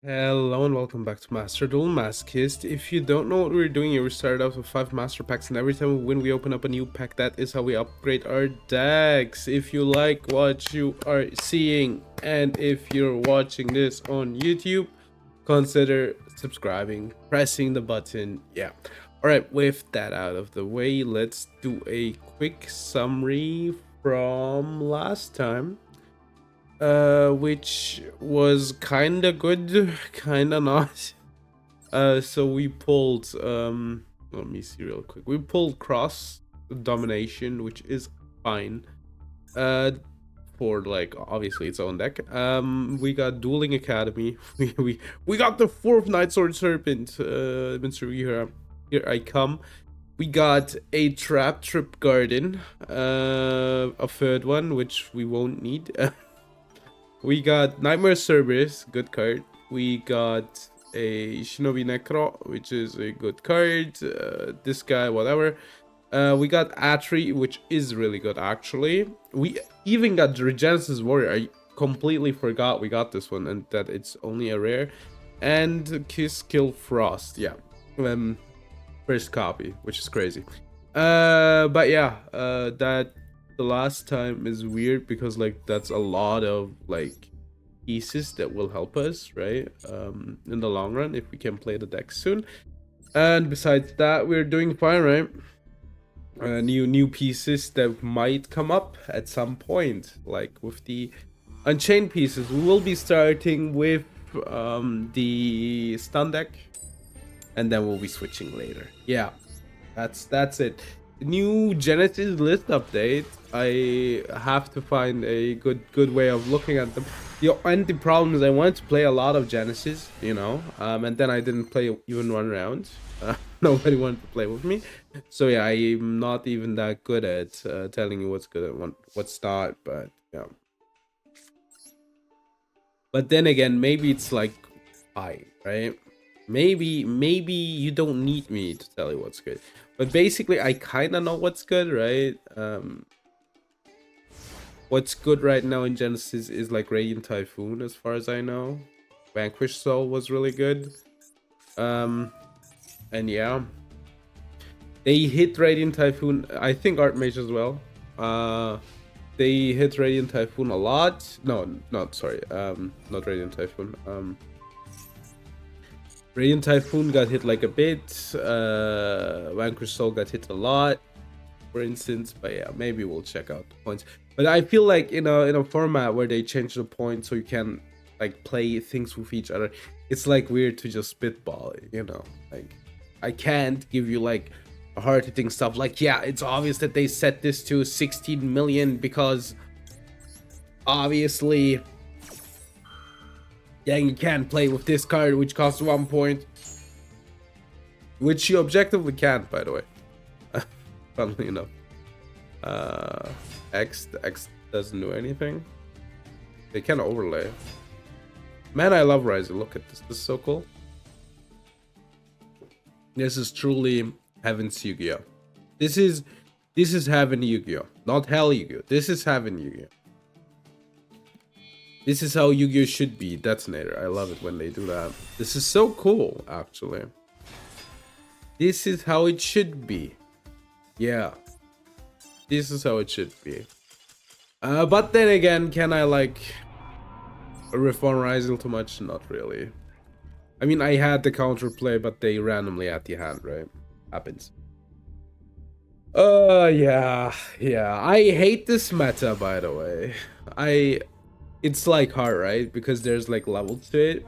Hello and welcome back to Master Duel Masochist. If you don't know what we're doing here, we started off with 5 master packs, and every time we win we open up a new pack. That is how we upgrade our decks. If you like what you are seeing and if you're watching this on YouTube, consider subscribing, pressing the button. Yeah. Alright, with that out of the way, let's do a quick summary from last time. Which was kinda good, kinda not. So we pulled, let me see real quick. We pulled Cross Domination, which is fine. For like obviously its own deck. We got Dueling Academy. We got the 4th Night Sword Serpent. Here I come. We got a Trip Garden, a 3rd one, which we won't need. We got Nightmare Cerberus, good card. We got a Shinobi Necro, which is a good card. This guy, whatever. We got Atri, which is really good, actually. We even got Regenesis Warrior. I completely forgot we got this one and that it's only a rare. And Kiss Kill Frost, yeah. First copy, which is crazy. But yeah, that the last time is weird because like that's a lot of like pieces that will help us, right, in the long run if we can play the deck soon. And besides that, we're doing fine, right? New pieces that might come up at some point, like with the Unchained pieces. We will be starting with the stun deck, and then we'll be switching later. Yeah, that's it. New Genesis list update. I have to find a good way of looking at them. The problem is I wanted to play a lot of Genesis, you know, and then I didn't play even one round. Nobody wanted to play with me, so yeah, I'm not even that good at telling you what's good and what's not. But yeah, but then again, maybe it's like fine, right? Maybe you don't need me to tell you what's good, but basically I kind of know what's good, right? What's good right now in Genesis is like Radiant Typhoon, as far as I know. Vanquish Soul was really good. And yeah, they hit Radiant Typhoon. I think Archmage as well. They hit Radiant Typhoon a lot. No, not sorry. Not Radiant Typhoon. Radiant Typhoon got hit like a bit. Vanquish Soul got hit a lot, for instance. But yeah, maybe we'll check out the points. But I feel like in a format where they change the points so you can like play things with each other, it's like weird to just spitball it, you know. Like I can't give you like hard hitting stuff like, yeah, it's obvious that they set this to 16 million because obviously, yeah, you can't play with this card which costs 1 point, which you objectively can't, by the way. Funnily enough. X doesn't do anything. They can overlay. Man, I love Rising. Look at this. This is so cool. This is truly Heaven's Yu-Gi-Oh. This is Heaven Yu-Gi-Oh. Not Hell Yu-Gi-Oh. This is Heaven Yu-Gi-Oh. This is how Yu-Gi-Oh should be. Detonator. I love it when they do that. This is so cool, actually. This is how it should be. Yeah. This is how it should be. But then again, can I like reform Rising too much? Not really. I mean, I had the counterplay, but they randomly at the hand, right? Happens. Yeah. I hate this meta, by the way. It's like hard, right? Because there's like levels to it.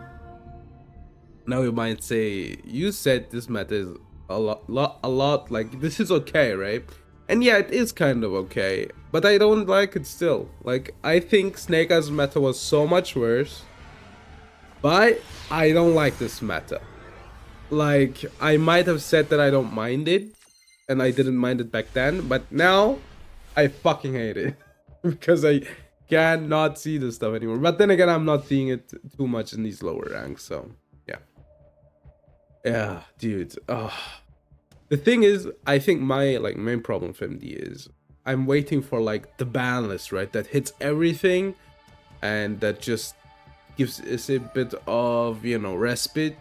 Now you might say, you said this meta is a lot like this is okay, right? And yeah, it is kind of okay, but I don't like it still. Like, I think Snake Eyes meta was so much worse, but I don't like this meta. Like, I might have said that I don't mind it, and I didn't mind it back then, but now I fucking hate it because I cannot see this stuff anymore. But then again, I'm not seeing it too much in these lower ranks, so yeah. Yeah, dude. Oh. The thing is, I think my like main problem with MD is I'm waiting for like the ban list, right? That hits everything and that just gives us a bit of, you know, respite,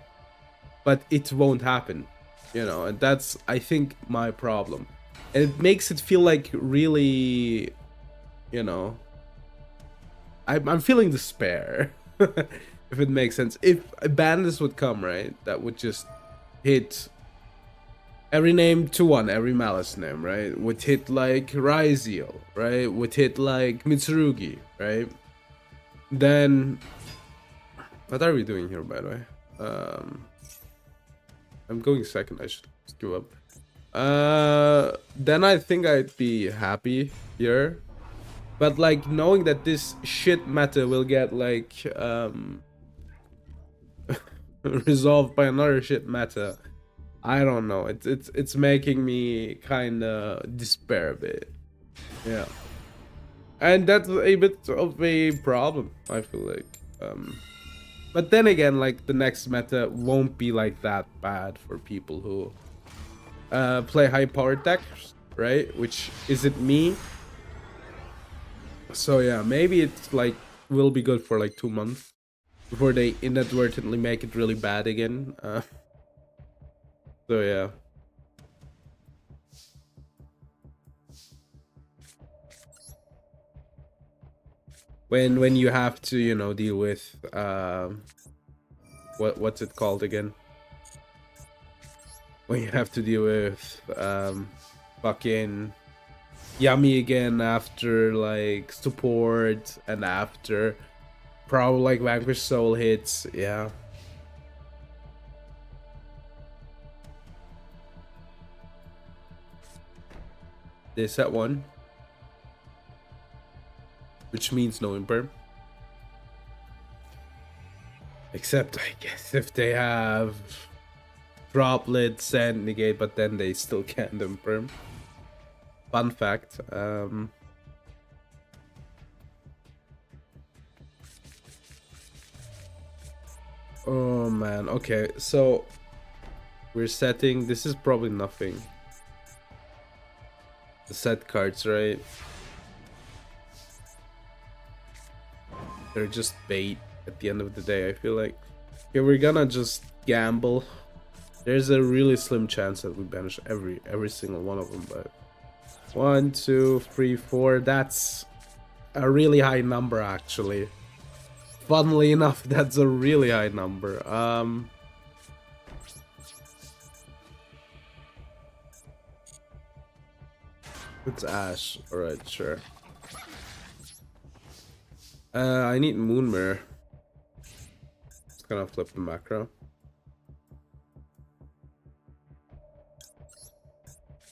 but it won't happen, you know, and that's, I think, my problem. And it makes it feel like really, you know, I'm feeling despair. If it makes sense. If bandits would come, right, that would just hit every name to one, every Malice name, right? Would hit like Raziel, right? Would hit like Mitsurugi, right? Then what are we doing here, by the way? I'm going second, I should queue up. Then I think I'd be happy here. But like knowing that this shit meta will get like resolved by another shit meta, I don't know. It's making me kind of despair a bit. Yeah, and that's a bit of a problem, I feel like. But then again, like the next meta won't be like that bad for people who play high power decks, right? Which isn't me. So yeah, maybe it's like will be good for like 2 months before they inadvertently make it really bad again. So yeah. When you have to, you know, deal with what's it called again? When you have to deal with fucking Yummy again after like support and after probably like Vanquish Soul hits, yeah. They set one, which means no imperm. Except I guess if they have Droplet, Sand, Negate, but then they still can't imperm. Fun fact. Oh man, okay, so we're setting, this is probably nothing. The set cards, right? They're just bait at the end of the day, I feel like. Okay, we're gonna just gamble. There's a really slim chance that we banish every single one of them, but 1, 2, 3, 4, that's a really high number actually. Funnily enough, that's a really high number. It's Ash. Alright, sure. I need Moon Mirror. Just gonna flip the macro.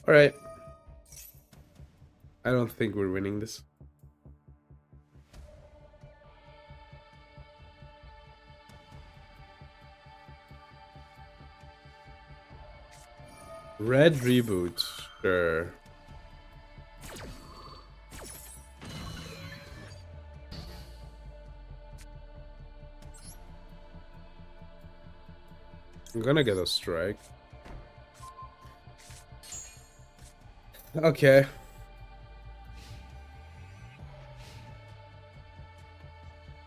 Alright. I don't think we're winning this. Red reboot. Sure. I'm gonna get a strike. Okay.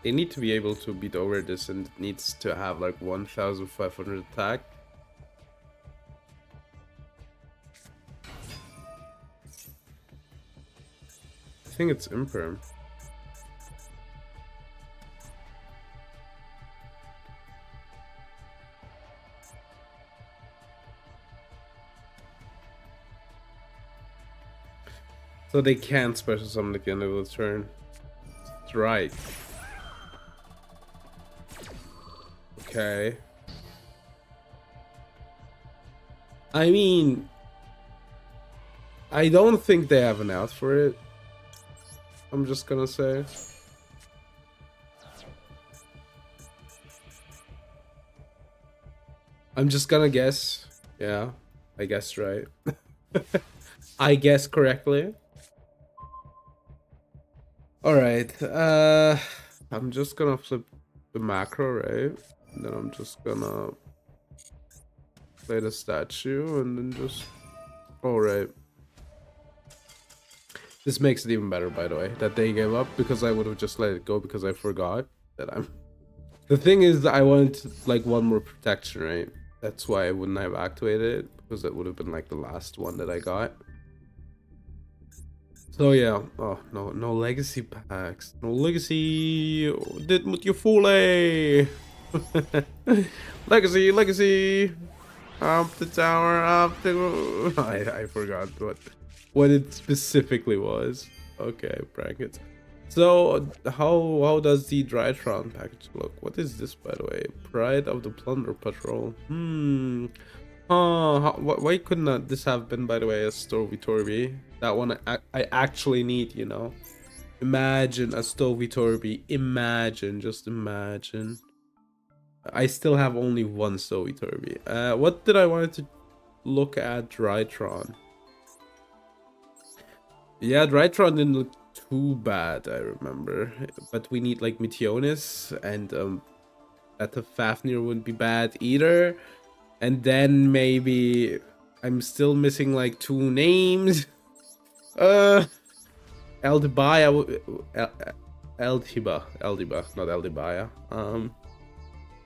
They need to be able to beat over this, and it needs to have like 1500 attack. I think it's imperm. So they can't special summon at the end of the turn. Strike. Okay. I mean, I don't think they have an out for it. I'm just gonna say. I'm just gonna guess. Yeah, I guessed right. I guess correctly. Alright, I'm just gonna flip the macro, right? And then I'm just gonna play the statue and then just... Alright. This makes it even better, by the way, that they gave up, because I would have just let it go because I forgot that I'm The thing is that I wanted like one more protection, right? That's why I wouldn't have activated it, because it would have been like the last one that I got. So yeah, oh no legacy packs. No legacy. Dit moet je voelen. Legacy. Up the tower, up the I forgot what it specifically was. Okay, brackets. So how does the Drytron package look? What is this, by the way? Pride of the Plunder Patrol. Why couldn't this have been, by the way, a Stovey Torby? That one I actually need, you know. Imagine a Stovey Torby. Imagine, just imagine. I still have only one Stovey Torby. What did I want to look at? Drytron. Yeah, Drytron didn't look too bad, I remember. But we need like Meteonis, and that the Fafnir wouldn't be bad either. And then maybe I'm still missing like 2 names. Eldibaya, Eldiba, not Eldibaya.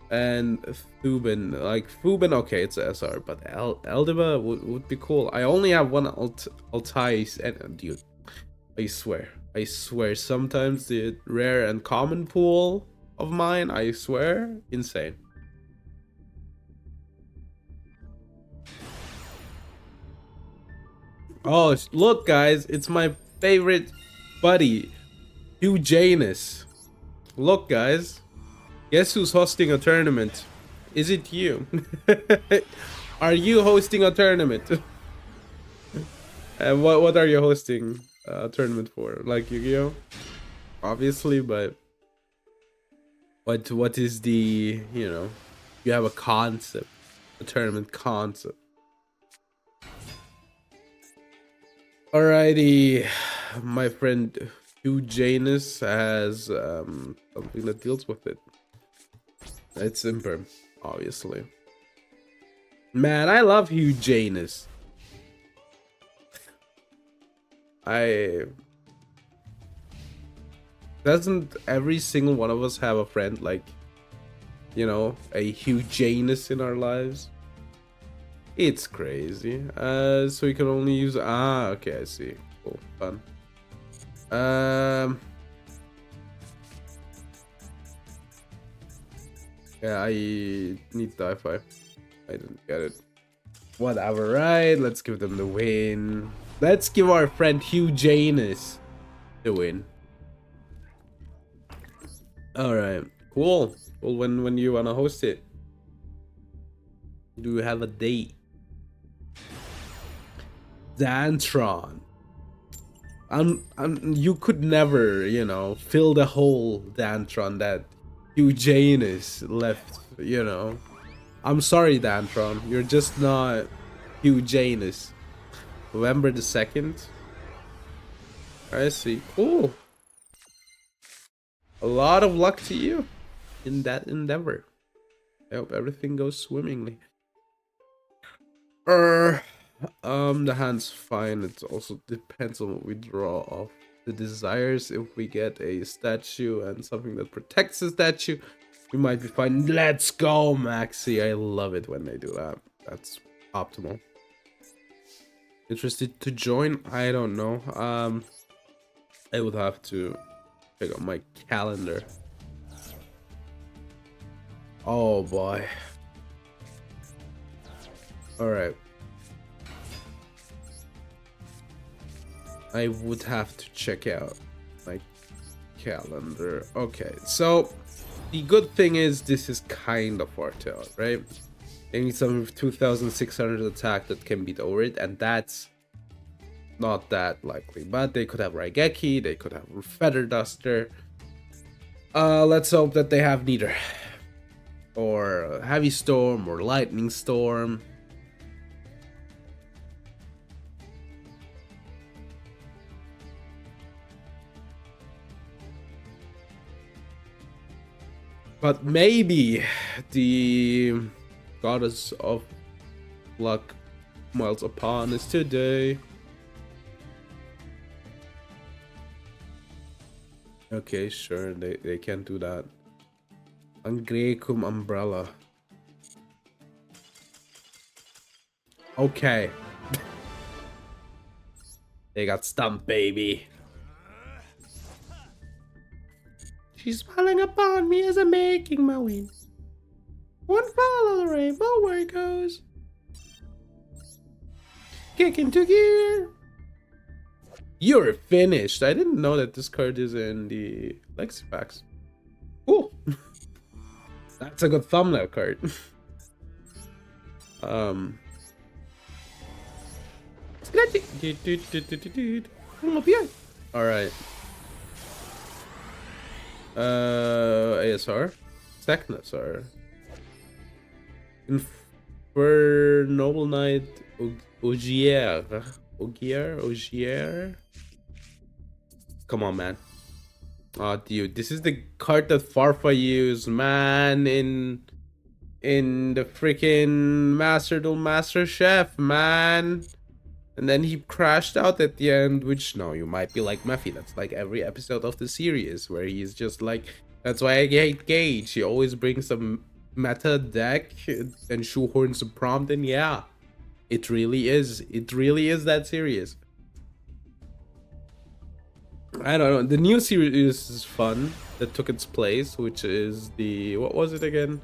And Thubin, like Thubin, okay, it's a SR, but Eldiba would be cool. I only have one Altais, and dude, I swear, sometimes the rare and common pool of mine, I swear, insane. Oh, look, guys, it's my favorite buddy, Hugh Janus. Look, guys, guess who's hosting a tournament? Is it you? Are you hosting a tournament? And what are you hosting a tournament for? Like Yu-Gi-Oh? Obviously, but what is the, you know, you have a concept, a tournament concept. Alrighty, my friend Hugh Janus has something that deals with it. It's Imperm, obviously. Man, I love Hugh Janus. Doesn't every single one of us have a friend like, you know, a Hugh Janus in our lives? It's crazy. So you can only use, okay, I see. Cool, fun. Yeah, I need Di-Fi. I didn't get it. Whatever, right? Let's give them the win. Let's give our friend Hugh Janus the win. Alright, cool. Well, when you wanna host it? Do you have a date? Dantron. You could never, you know, fill the whole Dantron that Hugh Janus left, you know. I'm sorry, Dantron. You're just not Hugh Janus. November the 2nd. I see. Cool. A lot of luck to you in that endeavor. I hope everything goes swimmingly. The hand's fine. It also depends on what we draw off the desires. If we get a statue and something that protects the statue, we might be fine. Let's go, Maxi. I love it when they do that. That's optimal. Interested to join? I don't know. I would have to check out my calendar. Oh boy. All right. I would have to check out my calendar. Okay, so the good thing is this is kind of far out, right? They need something with 2,600 attack that can beat over it, and that's not that likely. But they could have Raigeki, they could have Feather Duster. Let's hope that they have neither. Or Heavy Storm or Lightning Storm. But maybe the Goddess of Luck smiles upon us today. Okay, sure, they can't do that. Angrecum umbrella. Okay. They got stumped, baby. She's smiling upon me as I'm making my way. One follow the rainbow where it goes. Kick into gear. You're finished. I didn't know that this card is in the Lexi packs. Cool. That's a good thumbnail card. Alright. ASR? Technosar. Noble Knight Ogier. Ogier? Come on, man. Oh, dude, this is the card that Farfa used, man, in the freaking Duel Master Chef, man. And then he crashed out at the end, which, no, you might be like Muffy. That's like every episode of the series where he's just like, that's why I hate Gage. He always brings some meta deck and shoehorns a prompt, and yeah, it really is that serious. I don't know. The new series is fun that took its place, which is the, what was it again?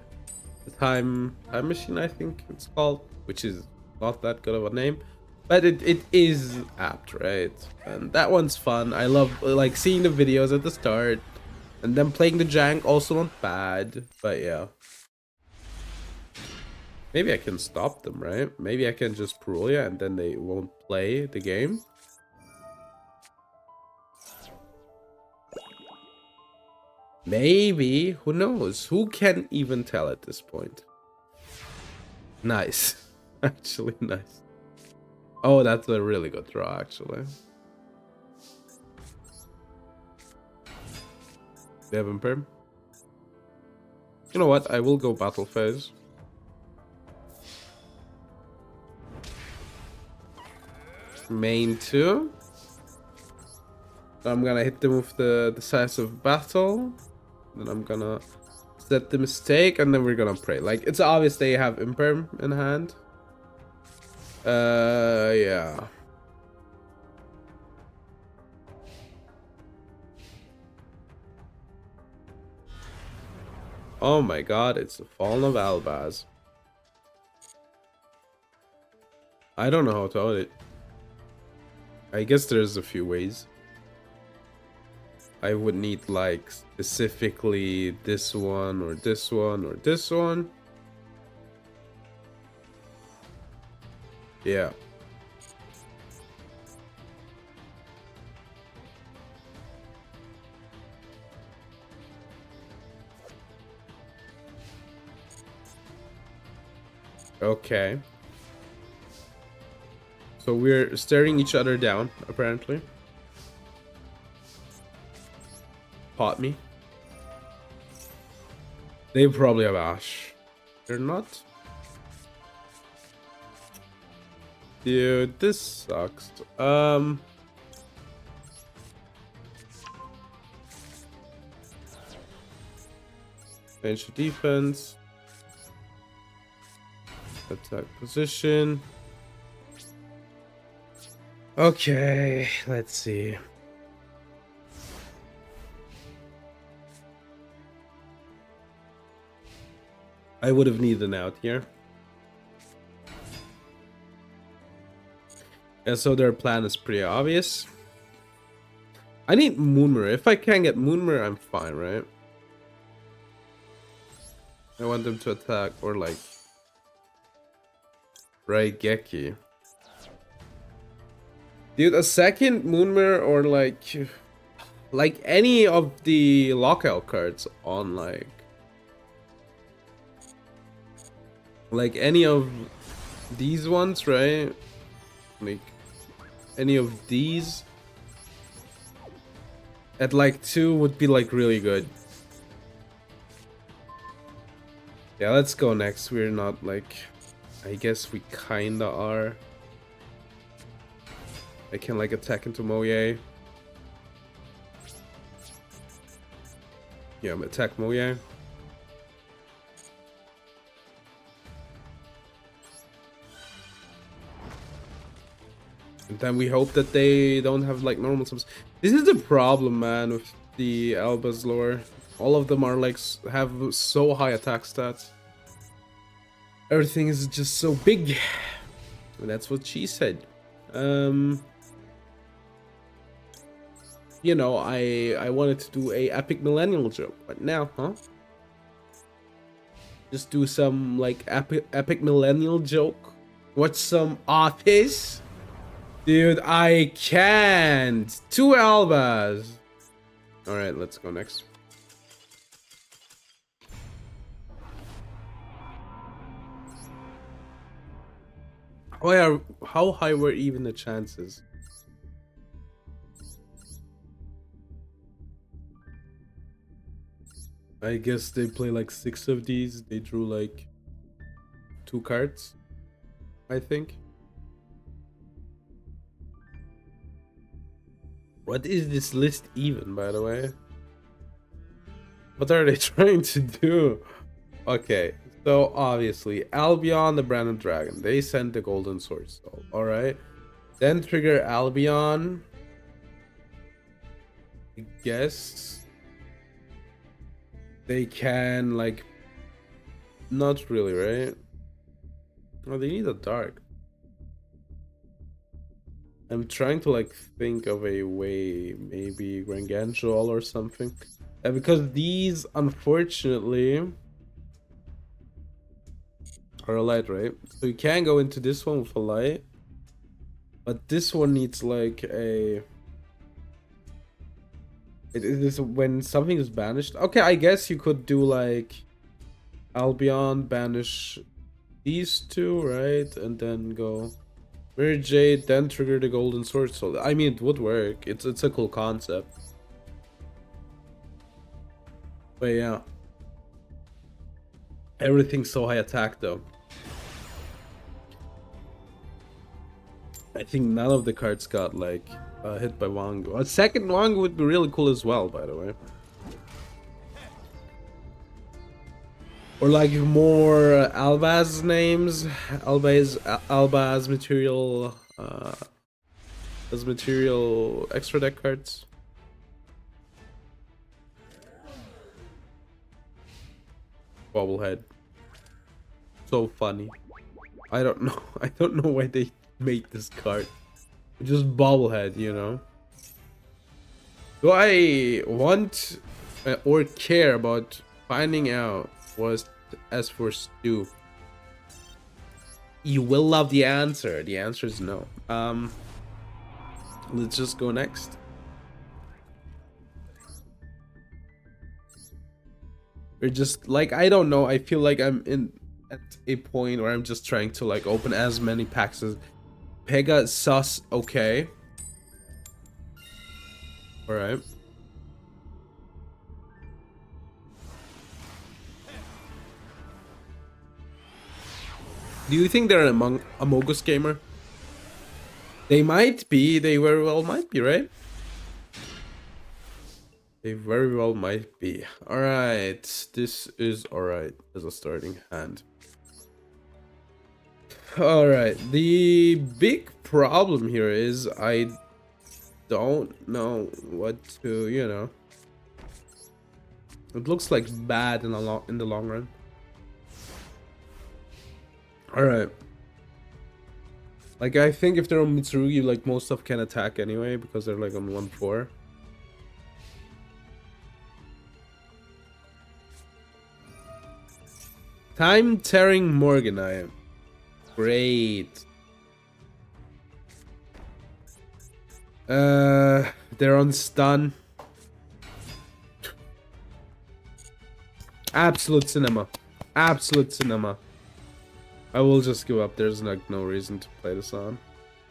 The time machine, I think it's called, which is not that good of a name, but it is apt, right? And that one's fun. I love like seeing the videos at the start, and then playing the jank, also not bad. But yeah, maybe I can stop them, right? Maybe I can just Perulia and then they won't play the game. Maybe, who knows? Who can even tell at this point? Nice. Actually nice. Oh, that's a really good draw, actually. They have Imperm. You know what? I will go battle phase. Main 2. I'm gonna hit them with the decisive battle. Then I'm gonna set the mistake, and then we're gonna pray. Like, it's obvious they have Imperm in hand. Yeah. Oh my god, it's the Fallen of Albaz. I don't know how to own it. I guess there's a few ways. I would need like specifically this one or this one or this one. Yeah. Okay. So we're staring each other down, apparently. Pot me. They probably have Ash. They're not. Dude, this sucks. Change the defense. Attack position. Okay, let's see. I would have needed an out here. Yeah, so their plan is pretty obvious. I need Moonmer. If I can get Moonmer, I'm fine, right? I want them to attack or like Raigeki. Dude, a second Moonmer or like any of the lockout cards on like any of these ones, right? Like any of these at like 2 would be like really good. Yeah, let's go next. We're not like, I guess we kinda are. I can like attack into Moye. Yeah, I'm attack Moye. And then we hope that they don't have like normal subs. This is the problem, man, with the Alba's lore. All of them are like have so high attack stats. Everything is just so big. And that's what she said. You know, I wanted to do a epic millennial joke, but now, huh? Just do some like epic millennial joke. Watch some Office. Dude, I can't. 2 Albas. All right, let's go next. How high were even the chances? I guess they play like 6 of these. They drew like 2 cards, I think. What is this list even, by the way? What are they trying to do? Okay, so obviously Albion, the Branded Dragon. They send the Golden Sword Soul. All right, then trigger Albion. I guess they can like, not really, right? Oh, they need a dark. I'm trying to like think of a way, maybe Gargantual or something. Because these, unfortunately, are a light, right? So you can go into this one with a light. But this one needs like a... It is when something is banished. Okay, I guess you could do like Albion, banish these 2, right? And then go Mirror Jade, then trigger the Golden Sword. So I mean, it would work. It's a cool concept. But yeah, everything's so high attack though. I think none of the cards got like hit by Wango. A second Wango would be really cool as well, by the way. Or like more Albaz names, Albaz material, as material extra deck cards. Bobblehead, so funny. I don't know. I don't know why they made this card. Just bobblehead, you know. Do I want or care about finding out what as for Stu? You will love the answer. The answer is no. Let's just go next. Or just like, I don't know. I feel like I'm at a point where I'm just trying to like open as many packs as Pegasus. Okay. All right. Do you think they're an Amogus gamer? They might be. They very well might be, right? They very well might be. Alright. This is alright as a starting hand. Alright. The big problem here is I don't know what to, you know. It looks like bad in the long run. Alright. Like, I think if they're on Mitsurugi, like, most stuff can attack anyway, because they're, like, on 1-4. Time-tearing Morganite. Great. They're on stun. Absolute cinema. Absolute cinema. I will just give up. There's like no reason to play this on.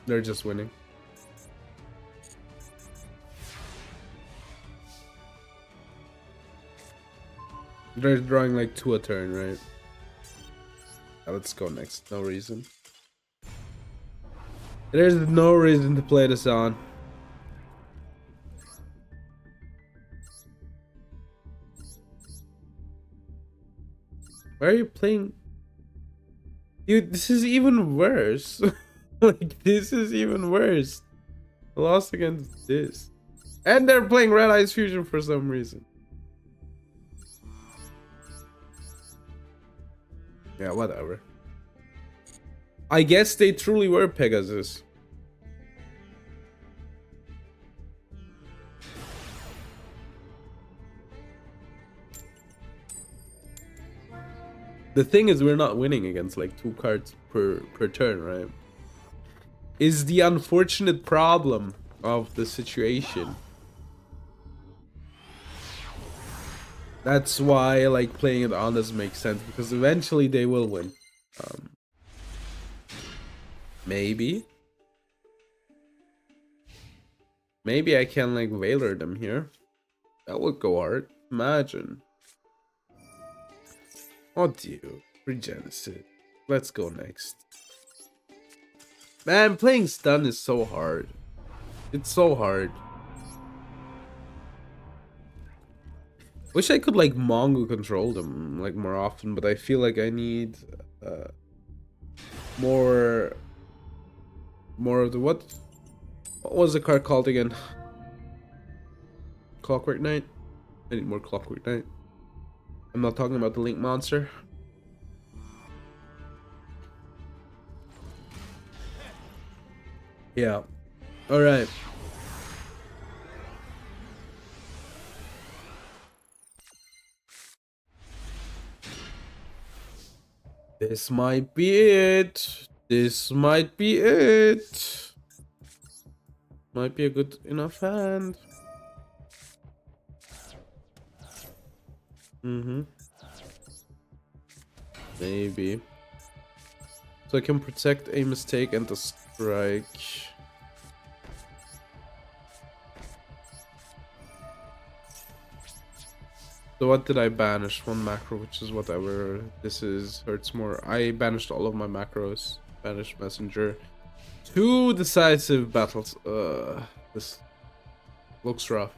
They're just winning. They're drawing like 2 a turn, right? Let's go next. No reason. There's no reason to play this on. Why are you playing? Dude, this is even worse. Like, this is even worse. I lost against this. And they're playing Red Eyes Fusion for some reason. Yeah, whatever. I guess they truly were Pegasus. The thing is, we're not winning against like 2 cards per turn, right? Is the unfortunate problem of the situation. That's why like playing it on doesn't make sense, because eventually they will win. Maybe I can like Veiler them here. That would go hard. Imagine. Oh, dude. Regenesis. Let's go next. Man, playing stun is so hard. It's so hard. Wish I could like Mongo control them like more often, but I feel like I need more of the what was the card called again? Clockwork Knight? I need more Clockwork Knight. I'm not talking about the Link monster. Yeah. Alright. This might be it. This might be it. Might be a good enough hand. Maybe. So I can protect a mistake and the strike. So what did I banish? 1 macro, which is whatever. This is hurts more. I banished all of my macros. Banished messenger. 2 decisive battles. This looks rough.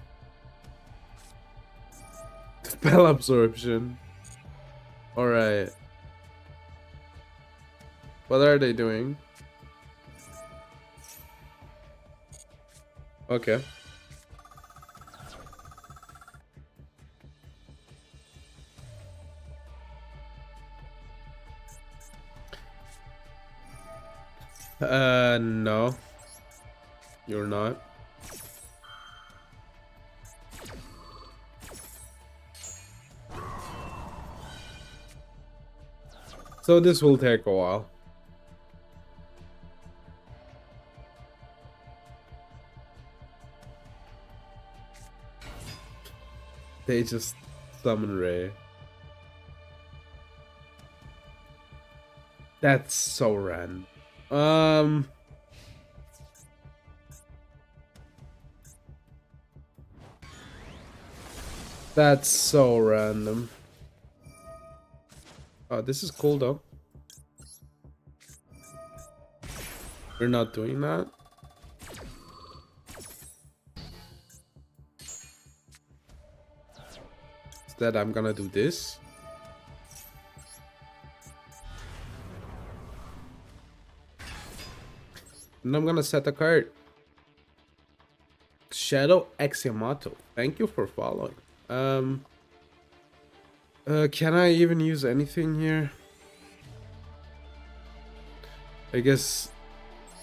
Spell absorption. Alright. What are they doing? Okay. No. You're not. So this will take a while. They just summon Ray. That's so random. That's so random. Oh, this is cool though. We're not doing that. Instead, I'm gonna do this. And I'm gonna set a card. Shadow Axiamato. Thank you for following. Can I even use anything here? I guess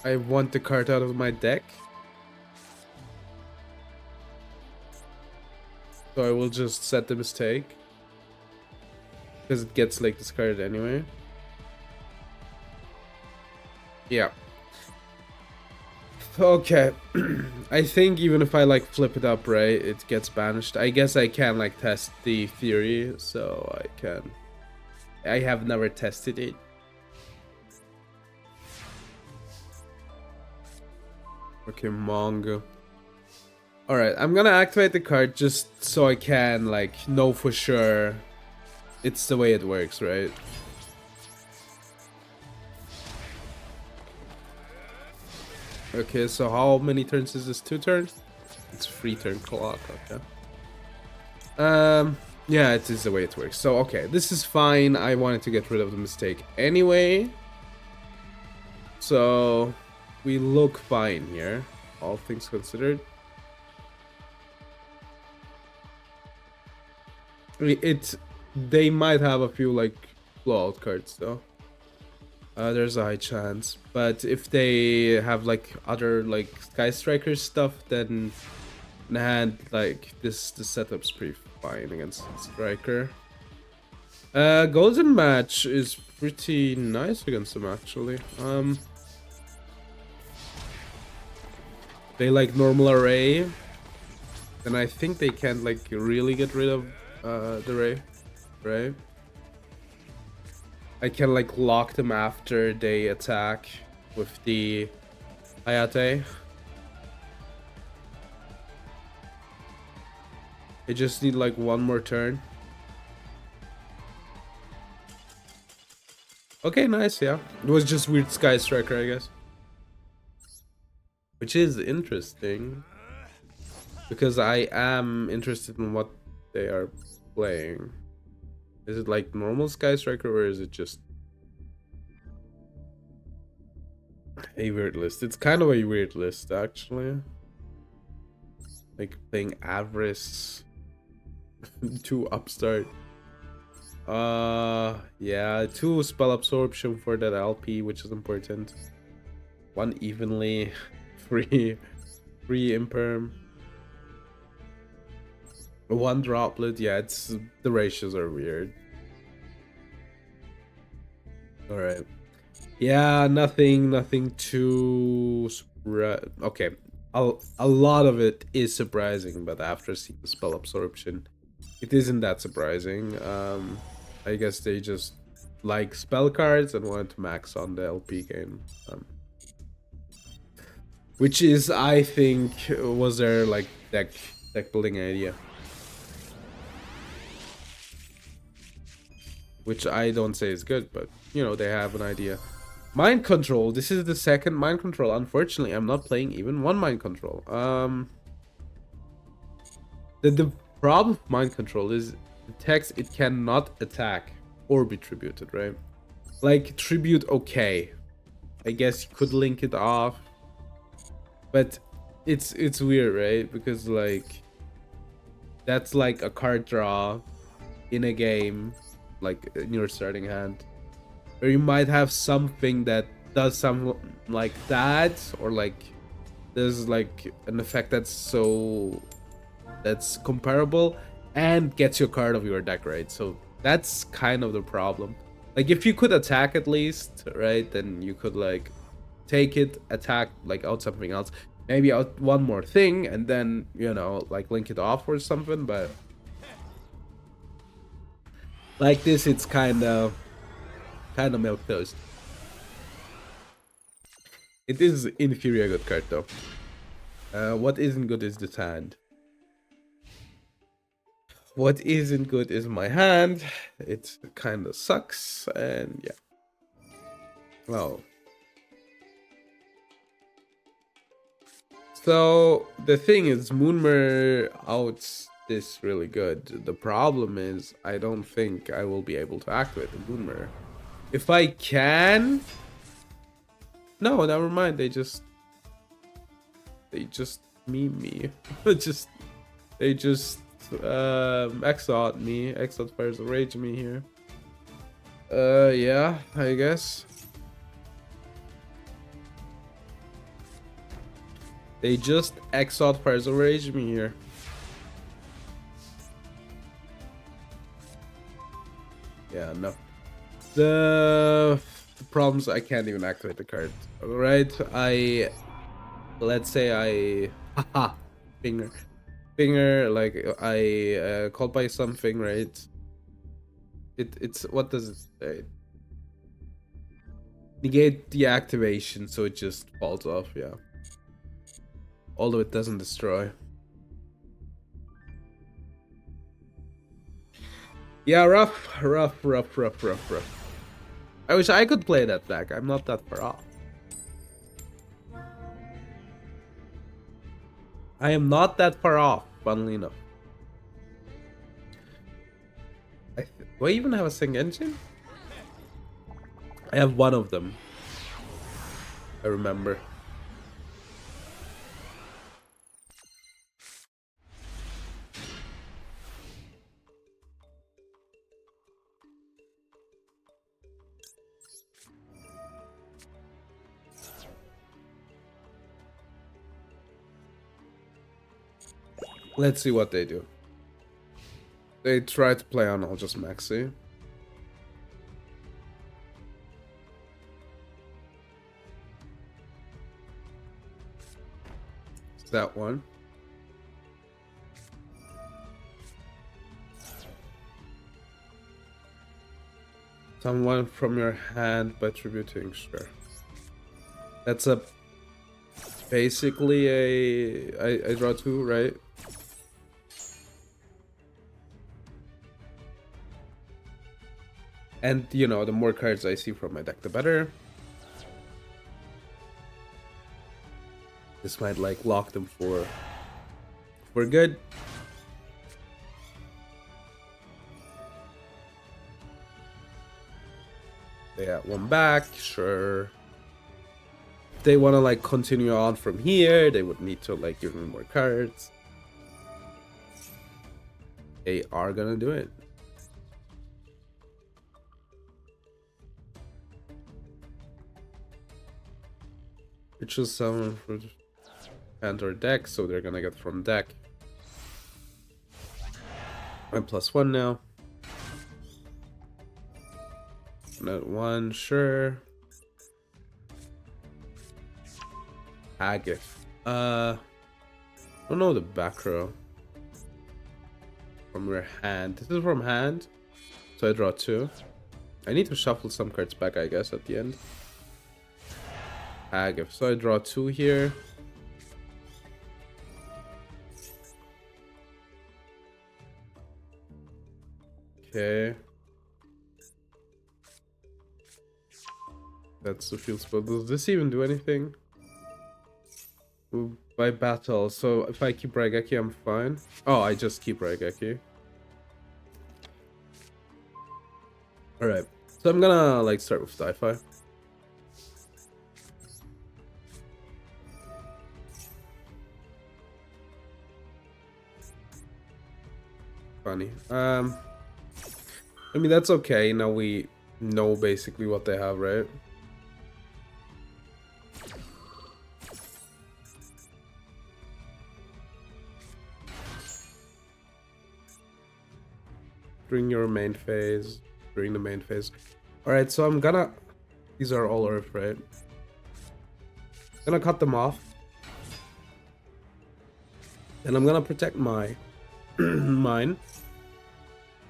I want the card out of my deck. So I will just set the mistake. Because it gets like discarded anyway. Yeah. Okay. I think even if I like flip it up, right, it gets banished. I guess I can like test the theory, so I can. I have never tested it. Okay, manga. Alright, I'm gonna activate the card just so I can like know for sure it's the way it works, right? Okay, so how many turns is this? 2 turns? It's 3 turn clock, okay. Yeah, it is the way it works. So, okay, this is fine. I wanted to get rid of the mistake anyway. So, we look fine here, all things considered. They might have a few like blowout cards though. There's a high chance, but if they have like other like Sky Striker stuff, then in hand like this setup's pretty fine against Striker. Golden Match is pretty nice against them actually. They like normal array, and I think they can't like really get rid of the Ray, right? I can like lock them after they attack with the Hayate. I just need like one more turn. Okay, nice, yeah. It was just weird Sky Striker, I guess. Which is interesting. Because I am interested in what they are playing. Is it like normal Sky Striker or is it just a weird list? It's kind of a weird list actually. Like playing Avarice to Upstart. Yeah, 2 spell absorption for that LP, which is important. 1 evenly, 3 imperm. 1 droplet, yeah, it's the ratios are weird. Alright. Yeah, nothing too okay. A lot of it is surprising, but after seeing the spell absorption, it isn't that surprising. I guess they just like spell cards and wanted to max on the LP game. Which is, I think, was their like deck building idea. Which I don't say is good, but you know, they have an idea. Mind control. This is the second mind control. Unfortunately, I'm not playing even 1 mind control. The problem with mind control is the text, it cannot attack or be tributed, right? Like tribute, okay, I guess you could link it off, but it's weird, right? Because like that's like a card draw in a game, like in your starting hand, or you might have something that does something like that, or like there's like an effect that's comparable and gets your card of your deck, right? So that's kind of the problem. Like if you could attack at least, right, then you could like take it, attack, like out something else, maybe out 1 more thing, and then, you know, like link it off or something. But like this, it's kind of milk toast. It is inferior good card though. What isn't good is this hand. What isn't good is my hand. It kind of sucks, and yeah. Well, so the thing is, Moonmer outs this really good. The problem is, I don't think I will be able to activate the Moonmer. If I can, no, never mind. They just meme me. They just exalt me. Exalt Fires of Rage me here. Yeah, I guess. They just exalt Fires of Rage me here. Yeah, no. The problems, I can't even activate the card. Alright, let's say I haha finger, like I called by something, right? It's what does it say? Negate the activation, so it just falls off, yeah. Although it doesn't destroy. Yeah, rough. I wish I could play that deck. I'm not that far off. I am not that far off, funnily enough. Do I even have a Sing engine? I have 1 of them. I remember. Let's see what they do. They try to play on I'll just maxi. That one. Someone from your hand by tributing, sure. That's a basically I draw 2, right? And you know, the more cards I see from my deck, the better. This might like lock them for good. They got one back, sure. If they want to like continue on from here, they would need to like give me more cards. They are gonna do it. It's just someone for hand or deck, so they're gonna get from deck. I'm +1 now. Not 1, sure. Agif. I don't know the back row. From your hand. This is from hand. So I draw 2. I need to shuffle some cards back, I guess, at the end. Agif. So I draw 2 here. Okay. That's the field spell. Does this even do anything? Ooh, by battle. So if I keep Raigeki, I'm fine. Oh, I just keep Raigeki. Alright. So I'm gonna like start with Sci-Fi. Funny. I mean, that's okay. Now we know basically what they have, right? During your main phase. During the main phase. Alright, so I'm gonna... These are all Earth, right? Gonna cut them off. And I'm gonna protect my... mine.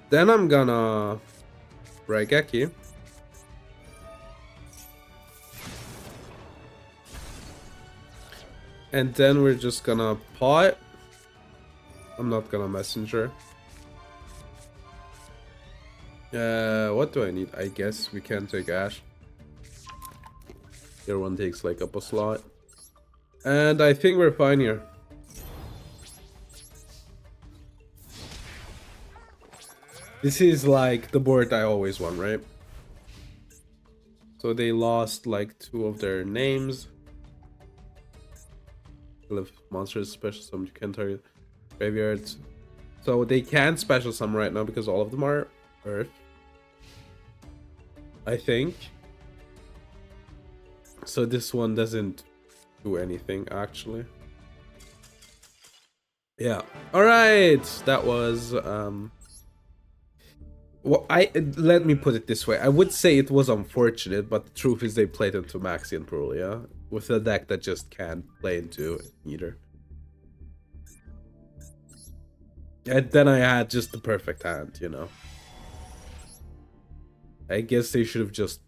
Then I'm gonna... Raigeki. And then we're just gonna paw it. I'm not gonna messenger. What do I need? I guess we can take Ash. Your one takes like up a slot. And I think we're fine here. This is like the board I always won, right? So they lost like 2 of their names. If monsters special summon, you can target graveyards. So they can't special summon right now because all of them are Earth. I think. So this one doesn't do anything actually. Yeah. Alright. That was well, let me put it this way. I would say it was unfortunate, but the truth is they played into Maxi and Perulia with a deck that just can't play into either. And then I had just the perfect hand, you know. I guess they should have just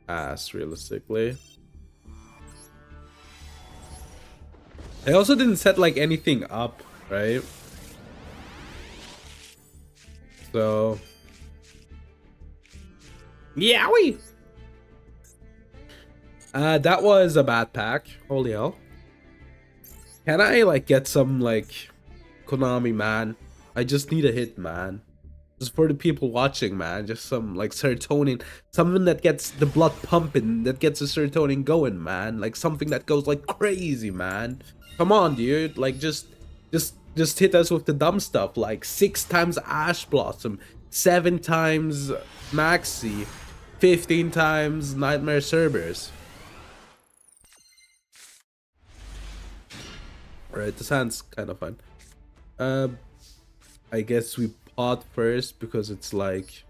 passed, realistically. I also didn't set like anything up, right? So... Yowie! That was a bad pack. Holy hell. Can I like get some like Konami, man? I just need a hit, man. Just for the people watching, man. Just some like serotonin. Something that gets the blood pumping, that gets the serotonin going, man. Like something that goes like crazy, man. Come on, dude. Like just hit us with the dumb stuff. Like 6 times Ash Blossom, 7 times Maxi, 15 times Nightmare Cerberus. Alright, this hand's kind of fun. Uh, I guess we pot first because it's like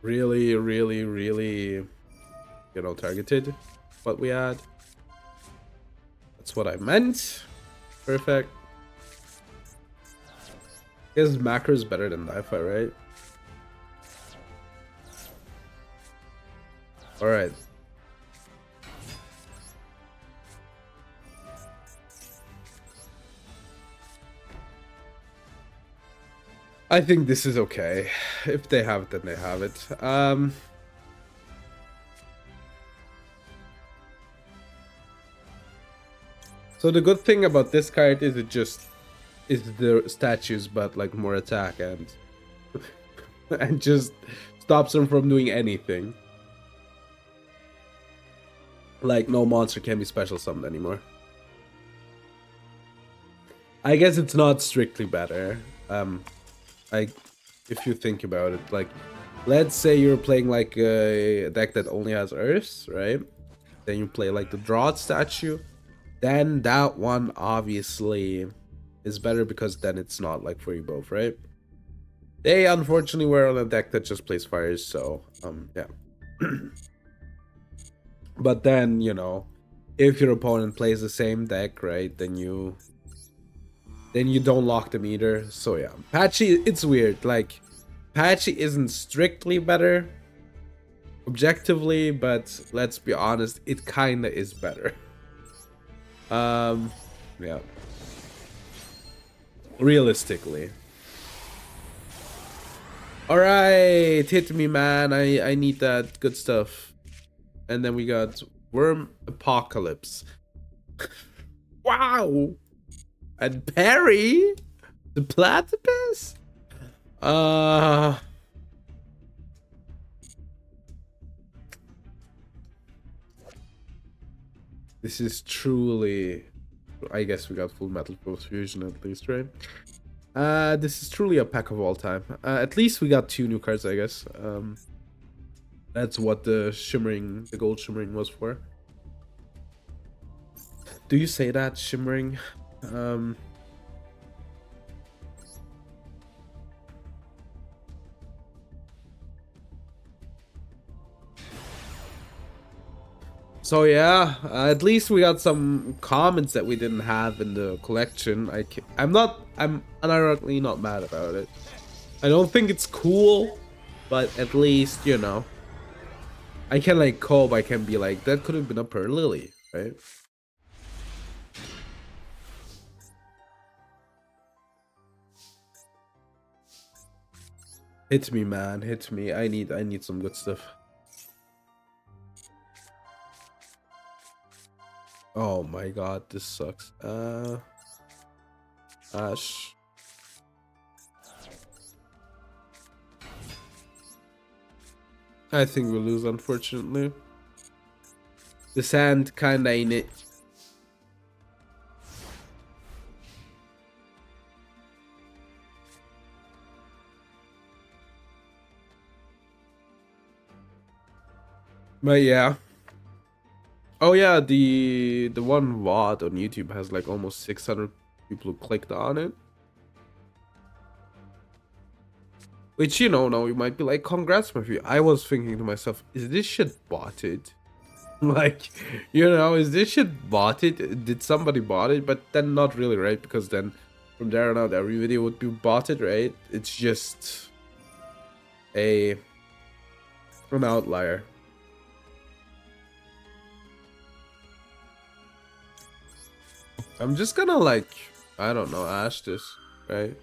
really, really, really, you know, targeted. What we had. That's what I meant. Perfect. I guess macro is better than Wi-Fi, right? All right. I think this is okay. If they have it, then they have it. So the good thing about this card is it just is the statues, but like more attack and and just stops them from doing anything. Like no monster can be special summoned anymore. I guess it's not strictly better. Like if you think about it, like let's say you're playing like a deck that only has Earths, right? Then you play like the Drought statue. Then that one obviously is better because then it's not like for you both, right? They unfortunately were on a deck that just plays fires, so yeah. But then, you know, if your opponent plays the same deck, right, then you don't lock them either. So yeah, Patchy, it's weird. Like, Patchy isn't strictly better objectively, but let's be honest, it kinda is better. Yeah. Realistically. Alright, hit me, man. I need that good stuff. And then we got Worm Apocalypse. Wow! And Perry? The platypus? This is truly... I guess we got Full Metal Fusion at least, right? This is truly a pack of all time. At least we got 2 new cards, I guess. That's what the gold shimmering was for. Do you say that, shimmering? So yeah, at least we got some comments that we didn't have in the collection. I'm unironically not mad about it. I don't think it's cool, but at least, you know, I can like cope. I can be like, that could have been a Pearl Lily, right? Hit me, man, hit me. I need some good stuff. Oh my god, this sucks. Ash. I think we'll lose, unfortunately. The sand kinda ain't it. But yeah. Oh yeah, the one VOD on YouTube has like almost 600 people who clicked on it. Which, you know, now you might be like, congrats, Murphy. I was thinking to myself, is this shit botted? Like, you know, is this shit botted? Did somebody bot it? But then not really, right? Because then from there on out, every video would be botted, right? It's just an outlier. I'm just gonna like, I don't know, ash this, right?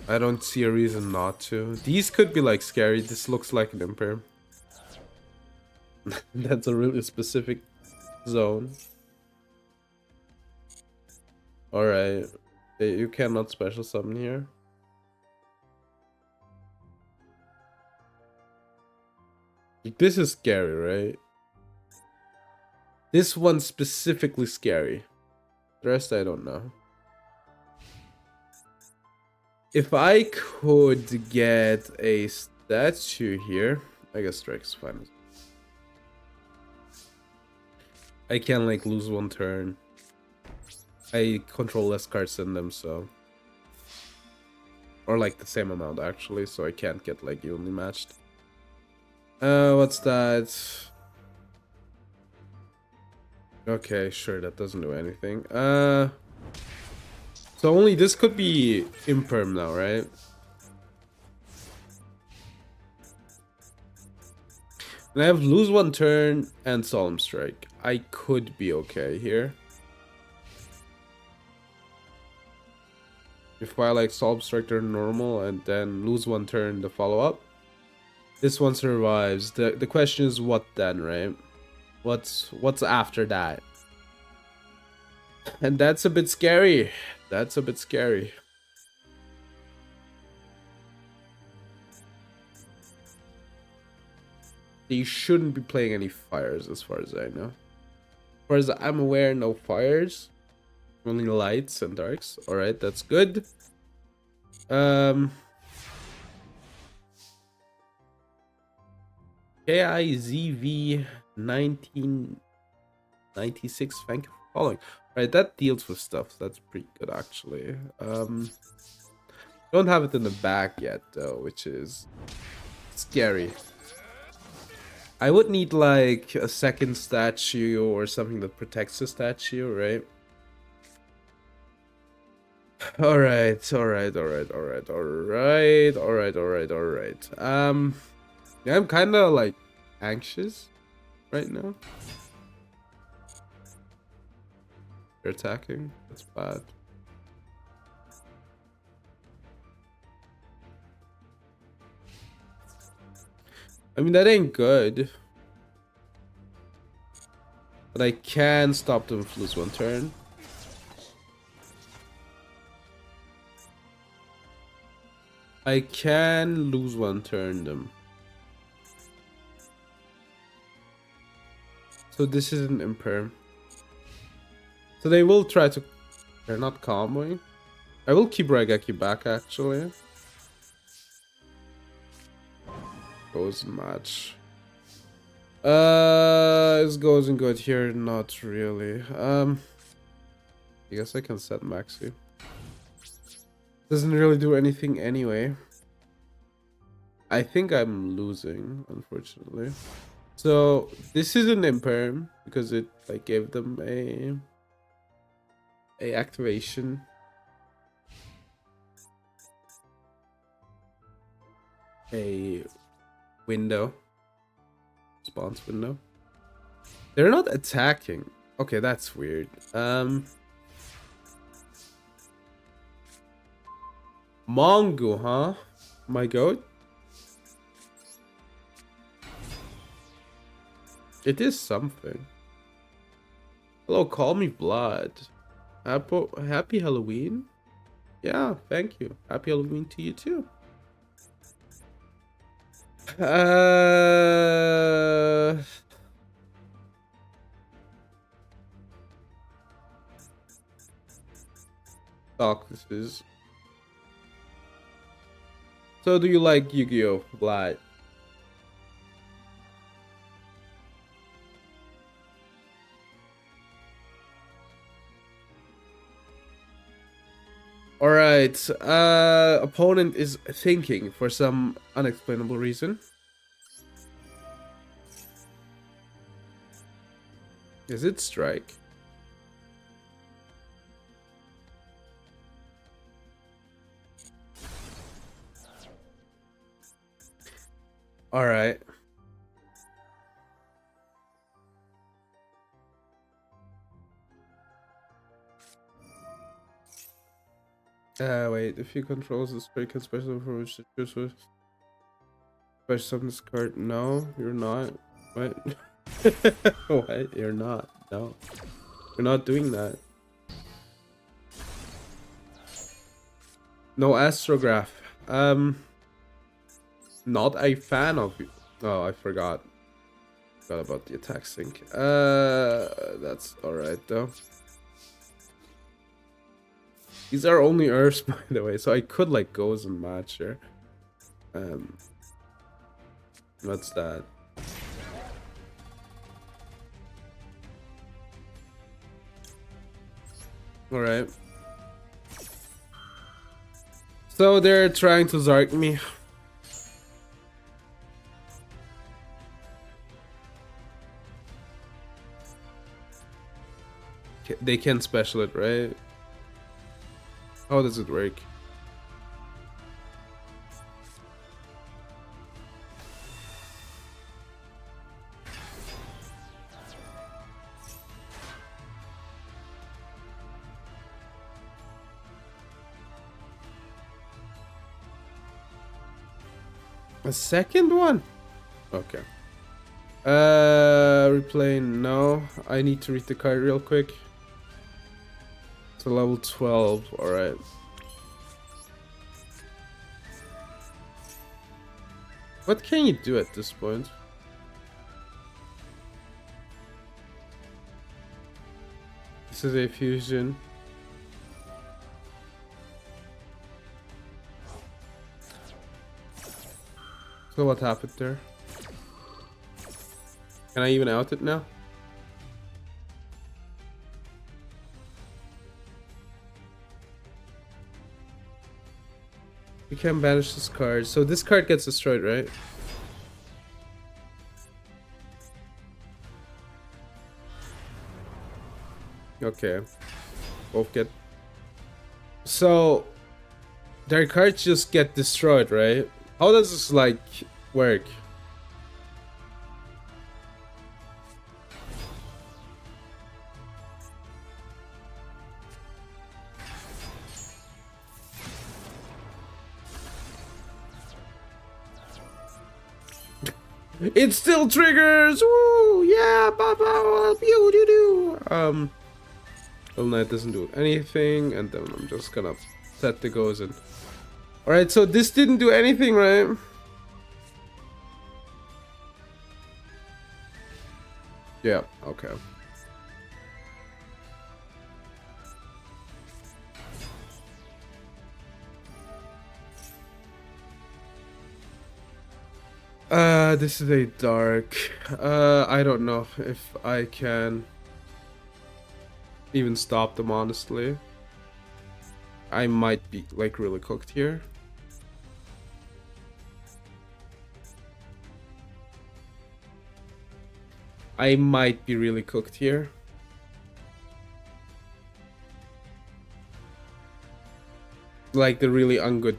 I don't see a reason not to. These could be like scary. This looks like an imperm. That's a really specific zone. Alright. You cannot special summon here. This is scary, right? This one's specifically scary. The rest I don't know. If I could get a statue here, I guess strike's fine. I can like lose one turn. I control less cards than them, so. Or like the same amount actually, so I can't get like evenly matched. What's that? Okay, sure, that doesn't do anything. So only this could be imperm now, right? And I have lose one turn and solemn strike. I could be okay here. If I like solemn strike turn normal and then lose one turn the follow up. This one survives. The question is what then, right? What's after that? And that's a bit scary. That's a bit scary. You shouldn't be playing any fires as far as I know. As far as I'm aware, no fires. Only lights and darks. Alright, that's good. KIZV 1996. Thank you for following. Right, that deals with stuff. That's pretty good actually. Don't have it in the back yet though, which is scary. I would need like a second statue or something that protects the statue, right? Alright. Yeah, I'm kinda like anxious right now. They're attacking. That's bad. I mean, that ain't good. But I can stop them if lose one turn. I can lose one turn them. So this is an imperm. So they will try to... They're not comboing. I will keep Raigeki back actually. Goes match. It goes and good here, not really. I guess I can set Maxi. Doesn't really do anything anyway. I think I'm losing, unfortunately. So this is an imperm because it like gave them a activation. A window. Response window. They're not attacking. Okay, that's weird. Mongo, huh? My goat? It is something. Hello, call me Blood. Happy Halloween? Yeah, thank you. Happy Halloween to you too. This is. So do you like Yu-Gi-Oh, Vlad? Alright, opponent is thinking for some unexplainable reason. Is it strike? Alright. Wait, if he controls the strike and special for which to choose with special summon this card. No, you're not. What? What? You're not. No. You're not doing that. No astrograph. Not a fan of you. Oh, I forgot. Forgot about the attack sync. That's alright though. These are only Earths, by the way, so I could like goes and match here. What's that? Alright. So they're trying to Zark me. They can special it, right? How does it work? A second one? Okay. Replay, no. I need to read the card real quick. To level 12, alright. What can you do at this point? This is a fusion. So what happened there? Can I even out it now? We can banish this card. So this card gets destroyed, right? Okay. Both get... So... their cards just get destroyed, right? How does this, like, work? It still triggers! Woo! Yeah! Baba! Pew doo doo! Well, no, it doesn't do anything, and then I'm just gonna set the goes in. Alright, so this didn't do anything, right? Yeah, okay. This is a dark. I don't know if I can even stop them, honestly. I might be, like, really cooked here. I might be really cooked here. Like, the really ungood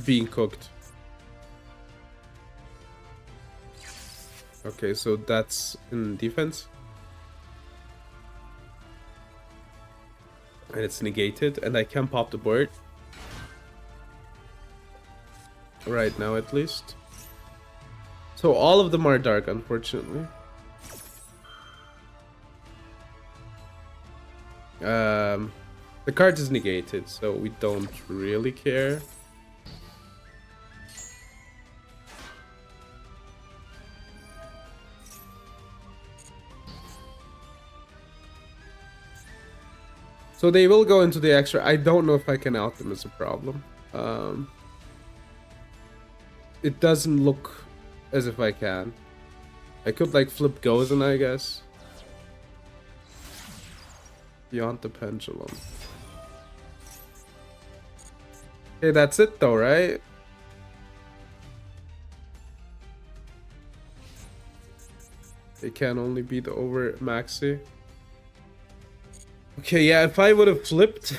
being cooked. Okay, so that's in defense. And it's negated, and I can pop the board. Right now, at least. So all of them are dark, unfortunately. The card is negated, so we don't really care. So they will go into the extra. I don't know if I can out them is a problem. It doesn't look as if I can. I could like flip Gozen, I guess. Beyond the pendulum. Okay, that's it though, right? They can only be the over maxi. Okay, yeah, if I would have flipped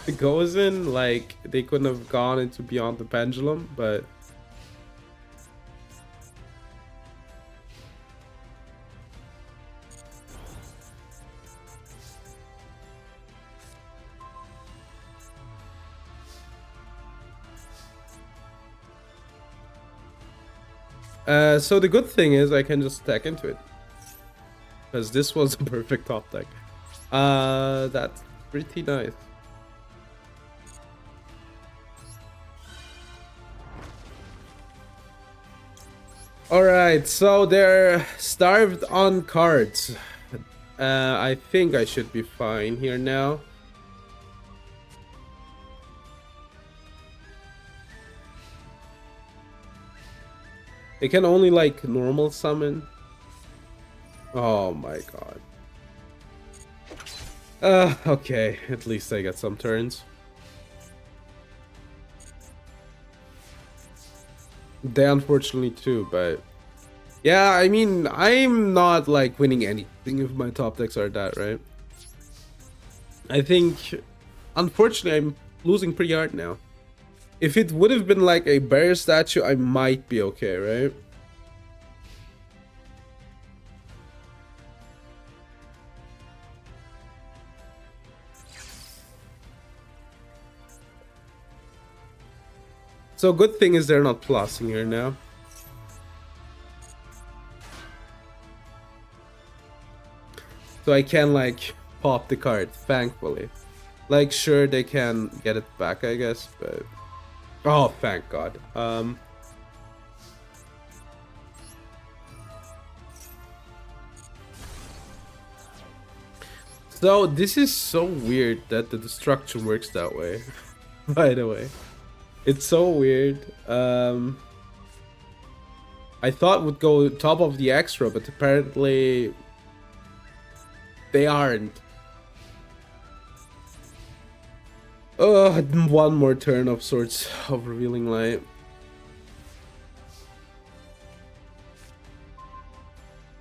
the Gozen, like, they couldn't have gone into Beyond the Pendulum, but... so the good thing is I can just stack into it. Because this was a perfect top deck. That's pretty nice. Alright, so they're starved on cards. I think I should be fine here now. They can only like normal summon. Oh my god. Okay, at least I get some turns. They unfortunately too, but yeah, I mean, I'm not like winning anything if my top decks are that, right? I think, unfortunately, I'm losing pretty hard now. If it would have been like a bear statue, I might be okay, right? So good thing is they're not plussing here now. So I can like pop the card, thankfully. Like sure they can get it back, I guess, but oh thank God. So this is so weird that the destruction works that way. By the way. It's so weird. I thought would go top of the extra, but apparently they aren't. One more turn of sorts of revealing light.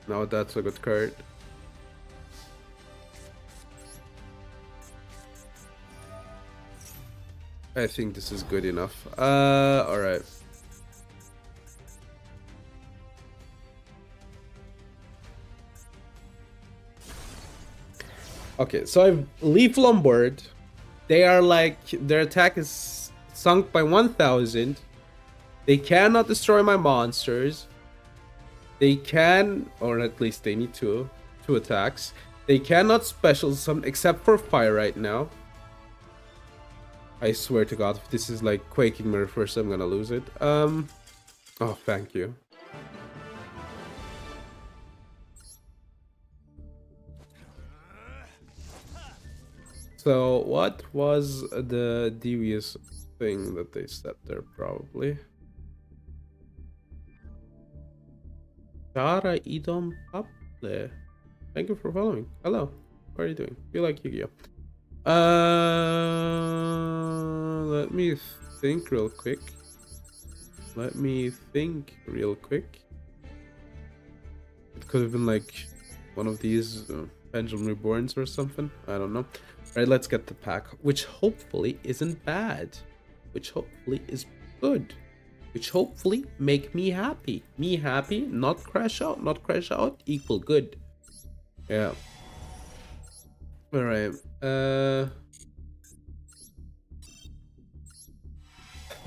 Now that's a good card. I think this is good enough. Alright. Okay, so I've Leaf Lombard. They are like, their attack is sunk by 1000. They cannot destroy my monsters. They can, or at least they need two attacks. They cannot special summon except for fire right now. I swear to God, if this is like Quaking Mirror first, I'm gonna lose it. Oh, thank you. So, what was the devious thing that they said there, probably? Tara Idom Paple. Thank you for following. Hello. How are you doing? Feel like Yu-Gi-Oh. Let me think real quick. It could have been like one of these Pendulum Reborns or something. I don't know. Alright, let's get the pack, which hopefully isn't bad. Which hopefully is good. Which hopefully make me happy. Me happy, not crash out. Not crash out equal good. Yeah. Alright.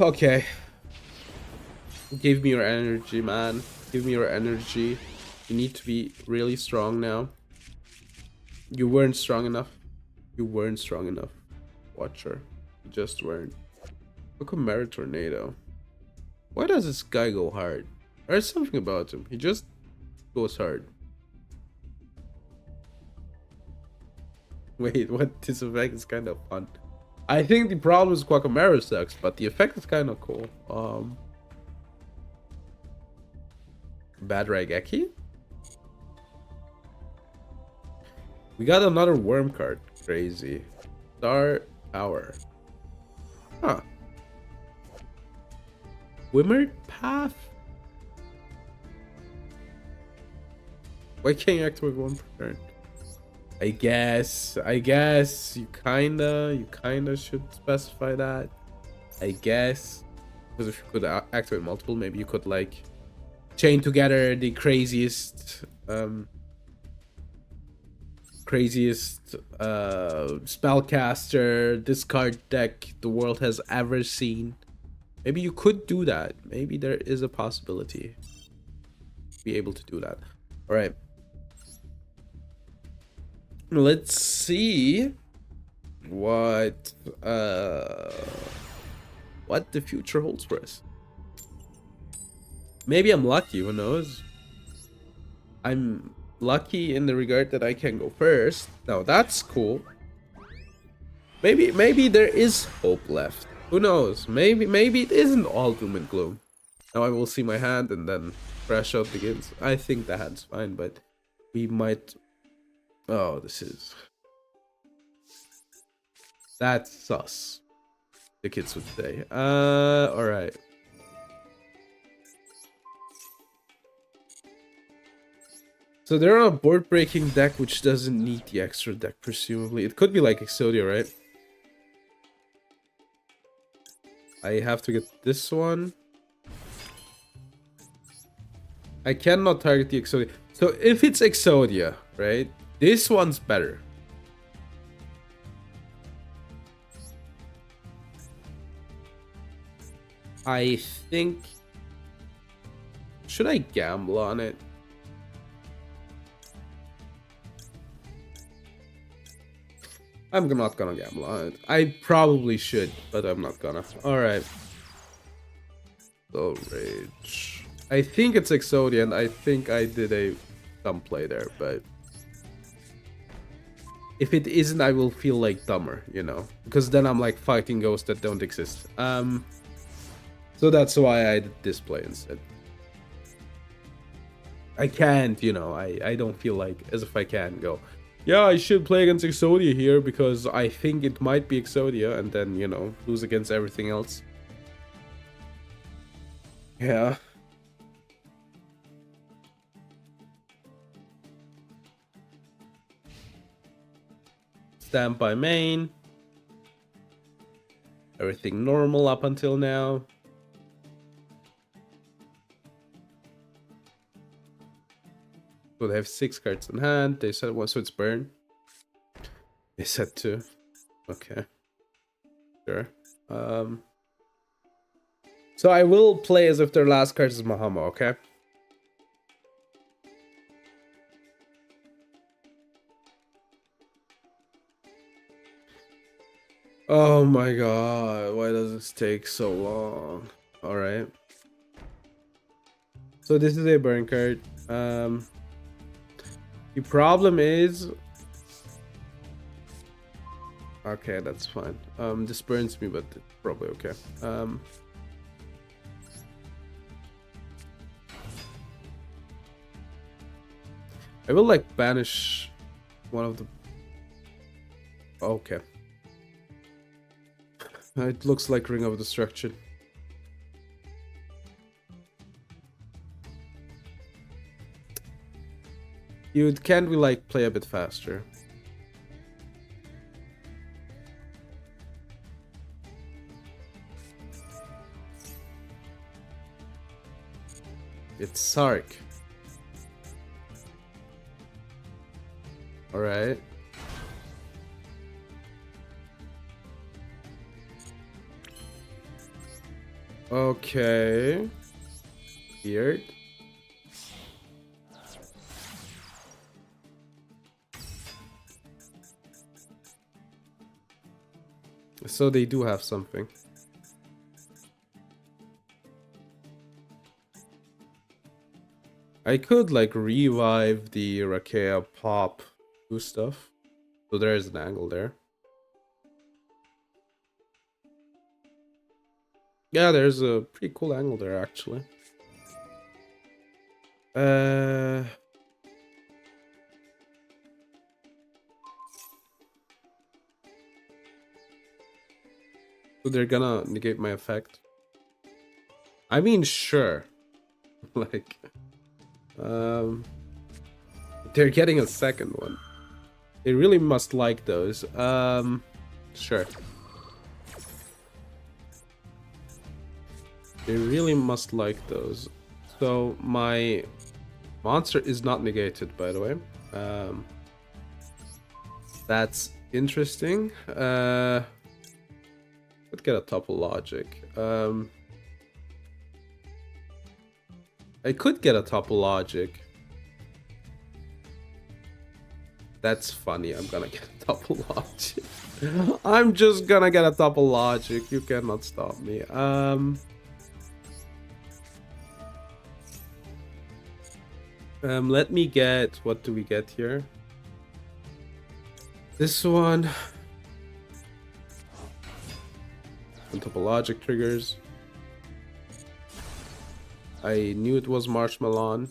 Okay. Give me your energy, man. Give me your energy. You need to be really strong now. You weren't strong enough. You weren't strong enough. Watcher. You just weren't. Look at Merit Tornado. Why does this guy go hard? There's something about him. He just goes hard. Wait, what? This effect is kind of fun. I think the problem is Quackamaru sucks, but the effect is kind of cool. Bad Raigeki? We got another worm card. Crazy. Star Tower. Huh. Wimmered Path? Why can't you activate one per turn? I guess you kinda should specify that. I guess. Because if you could activate multiple, maybe you could like chain together the craziest spellcaster discard deck the world has ever seen. Maybe you could do that. Maybe there is a possibility to be able to do that. All right. Let's see what the future holds for us. Maybe I'm lucky, who knows? I'm lucky in the regard that I can go first. Now that's cool. Maybe there is hope left. Who knows? Maybe it isn't all doom and gloom. Now I will see my hand and then crash out begins. I think the hand's fine, but we might. Oh, this is. That's sus, the kids would say. Alright. So they're on a board-breaking deck, which doesn't need the extra deck, presumably. It could be like Exodia, right? I have to get this one. I cannot target the Exodia. So if it's Exodia, right? This one's better. I think... Should I gamble on it? I'm not gonna gamble on it. I probably should, but I'm not gonna. Alright. So rage. I think it's Exodia, and I think I did a dumb play there, but... If it isn't, I will feel like dumber, you know? Because then I'm like fighting ghosts that don't exist. So that's why I did this play instead. I can't, you know, I don't feel like as if I can go, yeah, I should play against Exodia here because I think it might be Exodia, and then, you know, lose against everything else. Yeah. Stand by main. Everything normal up until now. So they have 6 cards in hand. They said 1, so it's burn. They said 2. Okay. Sure. So I will play as if their last card is Mahama, okay? Oh my god, why does this take so long? Alright. So this is a burn card. The problem is... Okay, that's fine. This burns me, but it's probably okay. I will like banish one of the... Okay. It looks like Ring of Destruction. Can't we like play a bit faster? It's Sark. Alright. Okay. Weird. So they do have something. I could like revive the Rakea pop stuff. So there's an angle there. Yeah, there's a pretty cool angle there actually. So they're gonna negate my effect. I mean, sure. Like, they're getting a second one. They really must like those. Sure. They really must like those. So my monster is not negated, by the way. That's interesting. Let's get a topologic. I could get a topologic. That's funny. I'm gonna get a topologic. I'm just gonna get a topologic. You cannot stop me. Let me get... What do we get here? This one. And topologic triggers. I knew it was Marshmallow.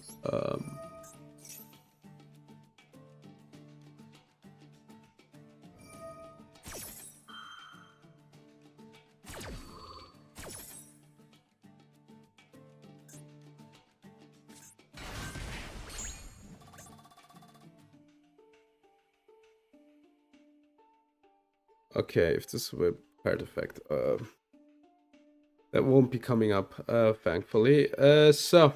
Okay, if this is a card effect, that won't be coming up, thankfully. So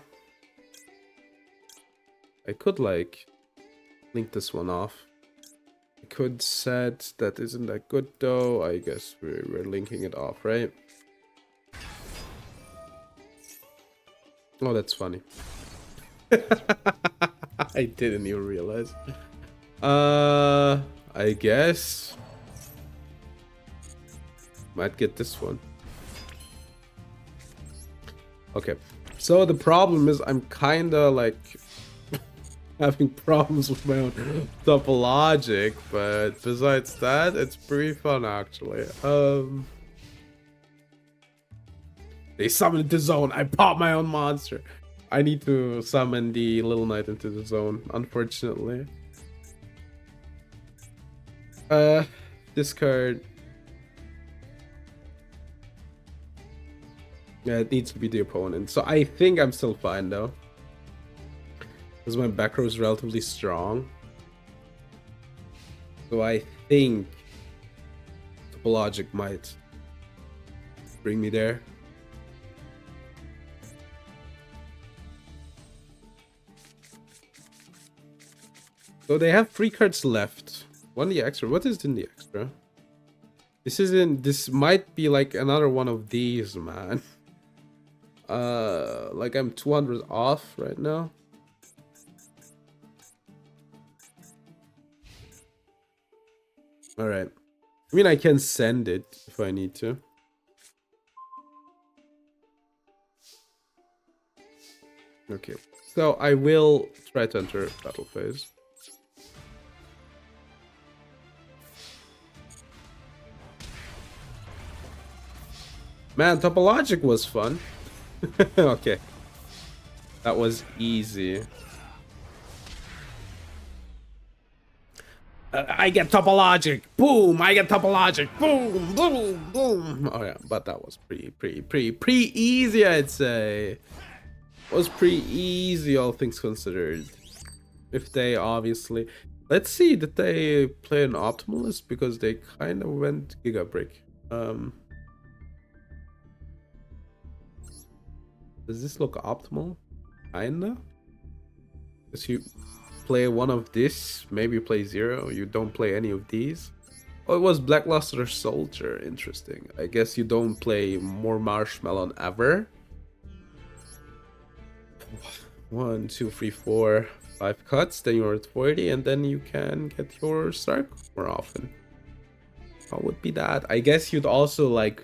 I could like link this one off. I could set that isn't that good though. I guess we're linking it off, right? Oh, that's funny. I didn't even realize. I guess might get this one. Okay, so the problem is I'm kinda like having problems with my own topologic, but besides that, it's pretty fun actually. They summoned the zone. I popped my own monster. I need to summon the little knight into the zone, unfortunately. This card. Yeah, it needs to be the opponent. So I think I'm still fine though. Because my back row is relatively strong. So I think Topologic might bring me there. So they have 3 cards left. One the extra. What is in the extra? This might be like another one of these, man. Like I'm 200 off right now. All right. I mean, I can send it if I need to. Okay. So I will try to enter battle phase. Man, Topologic was fun. Okay. That was easy. I get Topologic. Boom! I get Topologic. Boom! Boom! Boom! Oh yeah, but that was pretty easy, I'd say. It was pretty easy, all things considered. If they obviously... Let's see, did they play an Optimalist? Because they kind of went Giga Brick. Does this look optimal? Kinda? Because you play one of this, maybe you play 0, you don't play any of these. Oh, it was Blackluster Soldier, interesting. I guess you don't play more Marshmallow ever. 1, 2, 3, 4, 5 cuts, then you're at 40, and then you can get your Stark more often. How would be that? I guess you'd also like...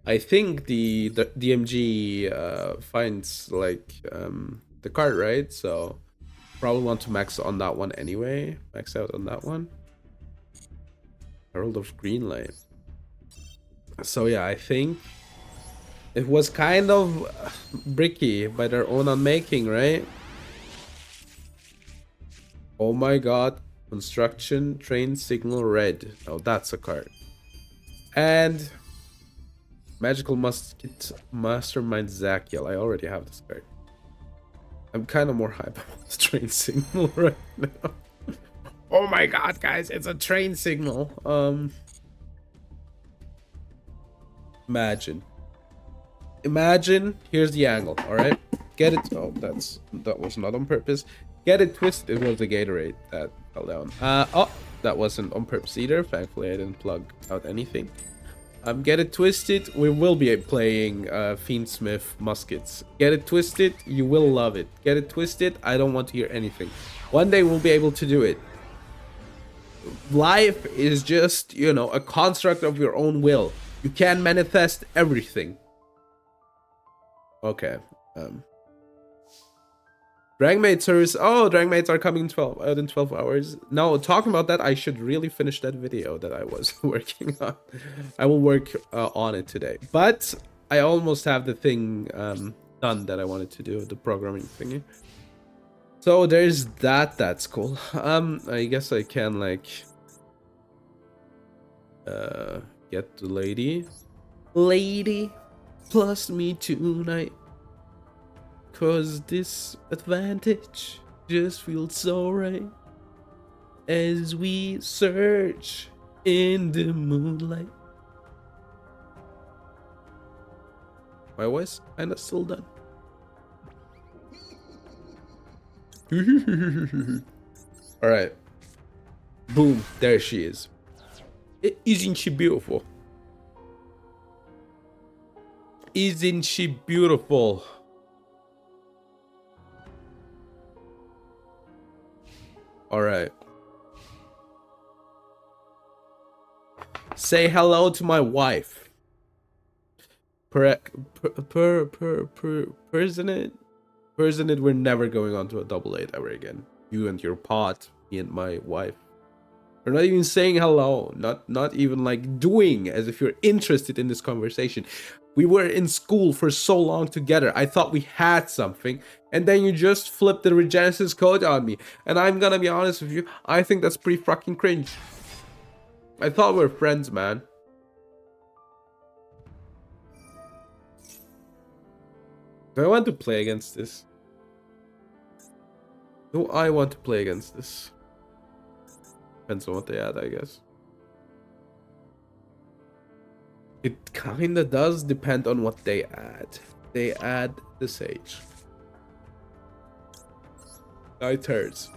I think the DMG finds like the card, right? So probably want to max on that one anyway. Max out on that one. Herald of Greenlight. So yeah, I think it was kind of bricky by their own unmaking, right? Oh my god. Construction Train Signal Red. Oh, that's a card. And Magical Musket Mastermind Zakiel. I already have this card. I'm kind of more hype about this train signal right now. Oh my god, guys, it's a train signal. Imagine, here's the angle, all right? Get it. Oh, that was not on purpose. Get it twisted. It was the Gatorade that fell down. Oh, that wasn't on purpose either. Thankfully, I didn't plug out anything. Get it twisted. We will be playing Fiendsmith Muskets. Get it twisted. You will love it. Get it twisted. I don't want to hear anything. One day we'll be able to do it. Life is just, you know, a construct of your own will. You can manifest everything. Okay. Dragmate service. Oh, Dragmates are coming in 12 hours. No, talking about that, I should really finish that video that I was working on. I will work on it today. But I almost have the thing done that I wanted to do, the programming thingy. So there's that. That's cool. I guess I can like get the lady plus me tonight. Cause this advantage just feels so right as we search In the moonlight. My voice kinda still done. Alright. Boom. There she is. Isn't she beautiful? Isn't she beautiful? Alright. Say hello to my wife. Personate, we're never going on to a double date ever again. You and your pot, me and my wife. We're not even saying hello. Not even like doing as if you're interested in this conversation. We were in school for so long together. I thought we had something, and then you just flipped the Regenesis code on me. And I'm gonna be honest with you, I think that's pretty fucking cringe. I thought we were friends, man. Do I want to play against this? Do I want to play against this? Depends on what they add, I guess. It kinda does depend on what they add. They add the Sage. 9/3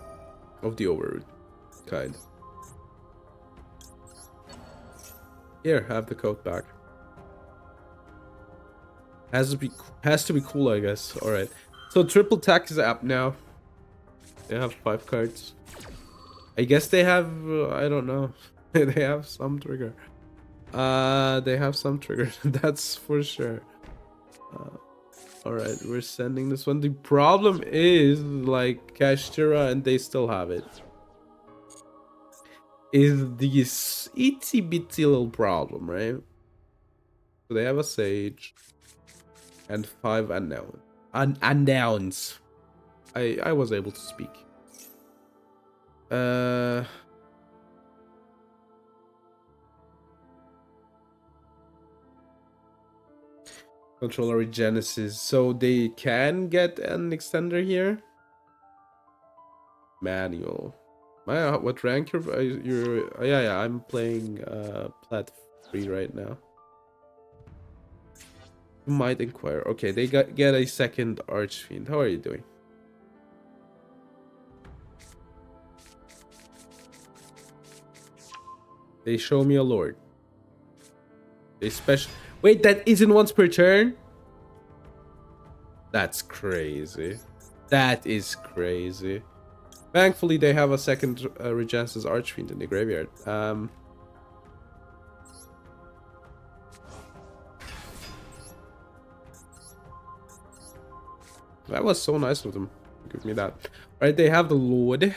of the Overroot. Kind. Here, have the code back. Has to be cool, I guess. Alright. So triple tack is up now. They have 5 cards. I guess they have I don't know. They have some trigger. They have some trigger. That's for sure. Alright, we're sending this one. The problem is like Kashtira, and they still have it. Is this itsy bitsy little problem, right? So they have a Sage and 5 unknowns. I was able to speak. Controller Genesis. So they can get an extender here. Manual. What rank you're yeah, I'm playing plat 3 right now. You might inquire. Okay, they get a second Archfiend. How are you doing? They show me a Lord. They special. Wait, that isn't once per turn? That's crazy. That is crazy. Thankfully, they have a second Regenesis Archfiend in the graveyard. That was so nice of them. Give me that. Right, they have the Lord.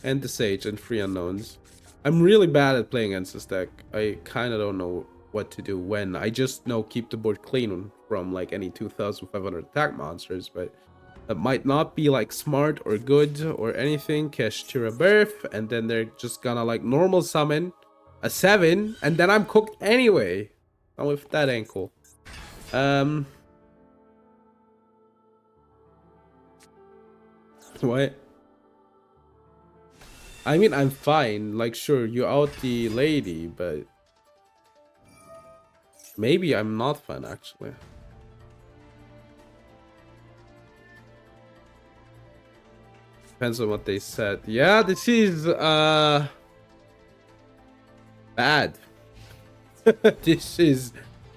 And the Sage and 3 unknowns. I'm really bad at playing against this deck. I kind of don't know what to do when. I just know keep the board clean from like any 2,500 attack monsters, but that might not be like smart or good or anything. Kashtira Birth, and then they're just gonna like normal summon a 7, and then I'm cooked anyway. Now if that ain't cool. What? I mean, I'm fine. Like, sure, you out the lady, but maybe I'm not fine, actually. Depends on what they said. Yeah, this is, bad. This is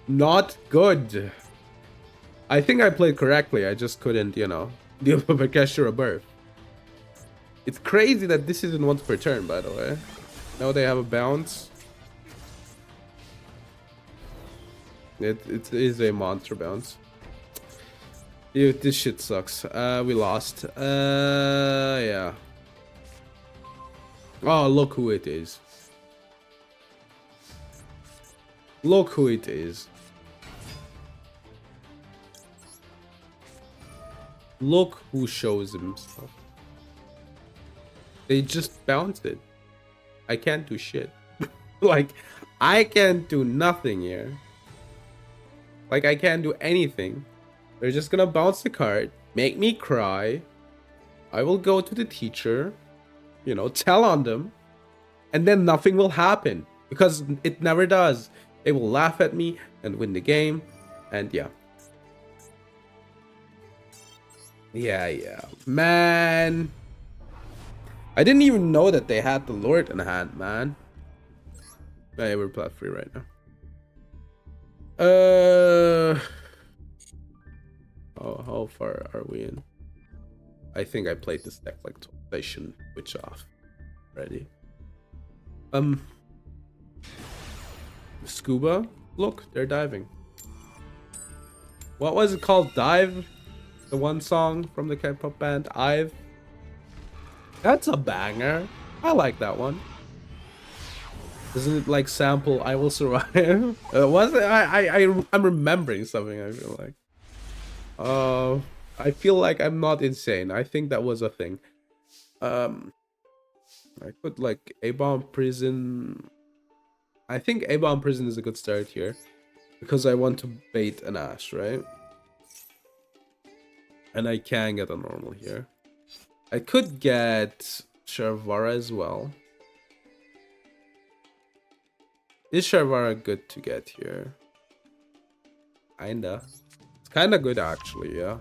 not good. I think I played correctly. I just couldn't, you know, deal with a Kashtira Birth. It's crazy that this isn't once per turn, by the way. Now they have a bounce. It is a monster bounce. Dude, this shit sucks. We lost. Yeah. Oh, look who it is. Look who it is. Look who shows himself. They just bounced it. I can't do shit. Like, I can't do nothing here. Like, I can't do anything. They're just gonna bounce the card, make me cry. I will go to the teacher, you know, tell on them. and then nothing will happen because it never does. They will laugh at me and win the game, and yeah. Yeah, man. I didn't even know that they had the Lord in hand, man. Yeah, we're plat free right now. How far are we in? I think I played this deck like twice. I shouldn't switch off. Ready? Scuba? Look, they're diving. What was it called? Dive? The one song from the K-pop band, Ive? That's a banger. I like that one. Doesn't it like sample "I Will Survive"? Was it? I'm remembering something. I feel like. I feel like I'm not insane. I think that was a thing. I put like A-Bomb Prison. I think A-Bomb Prison is a good start here, because I want to bait an Ash, right? And I can get a normal here. I could get Sharvara as well. Is Sharvara good to get here? Kinda. It's kinda good actually, yeah.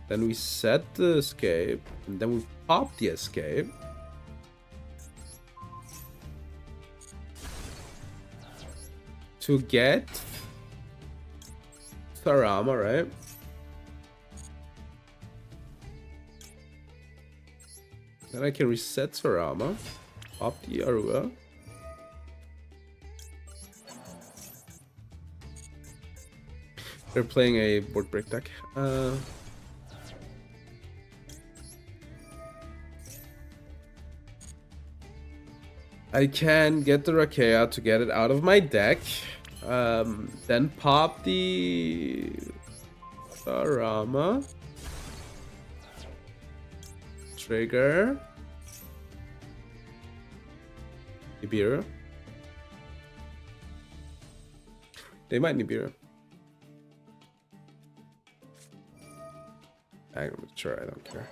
Then we set the escape, and then we pop the escape. To get Sarama, right? Then I can reset Sarama, pop the Arua. They're playing a board break deck. I can get the Rakea to get it out of my deck. Then pop the Sarama. Trigger. Nibiru. They might Nibiru. I'm gonna try, I don't care.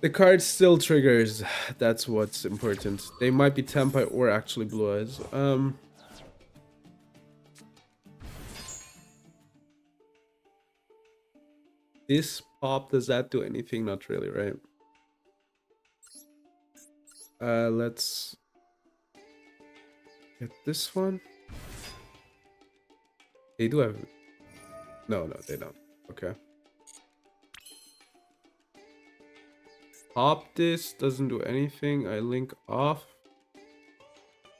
The card still triggers. That's what's important. They might be Tempai or actually Blue Eyes. This pop, does that do anything? Not really, right? Let's get this one. They do have... No, they don't. Okay. Pop this, doesn't do anything. I link off.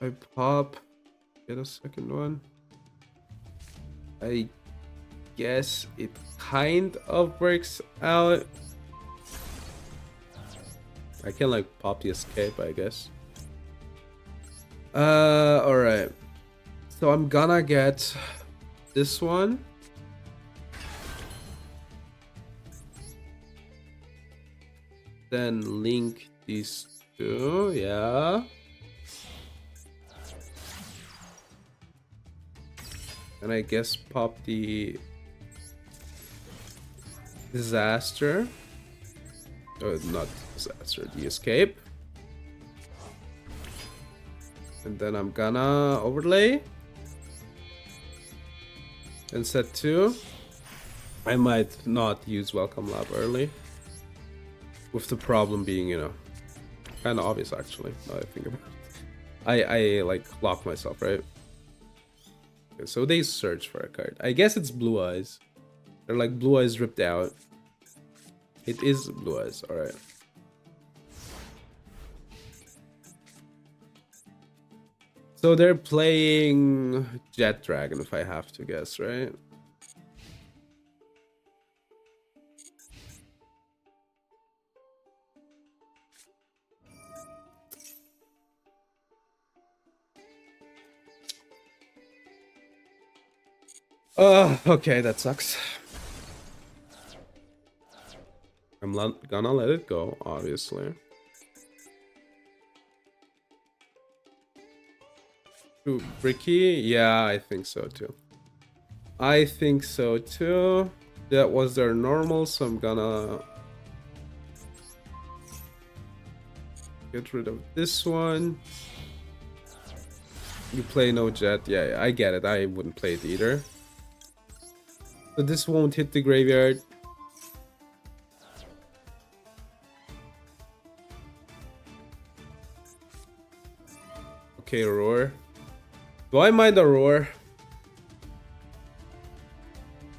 I pop. Get a second one. I guess it kind of works out. I can like pop the escape, I guess. Alright. So I'm gonna get this one. Then link these two, yeah. And I guess pop the disaster. Oh, not disaster, the escape. And then I'm gonna overlay. And set 2. I might not use Welcome Lab early. With the problem being, you know, kind of obvious actually, now I think about it. I like lock myself, right? Okay, so they search for a card. I guess it's Blue Eyes. They're like Blue Eyes ripped out. It is Blue Eyes, alright. So they're playing Jet Dragon, if I have to guess, right? Okay, that sucks. I'm gonna let it go, obviously. Too bricky? Yeah, I think so too. I think so too. That was their normal, so I'm gonna Get rid of this one. You play no jet. Yeah, I get it. I wouldn't play it either. So this won't hit the graveyard. Okay, roar. Do I mind a roar?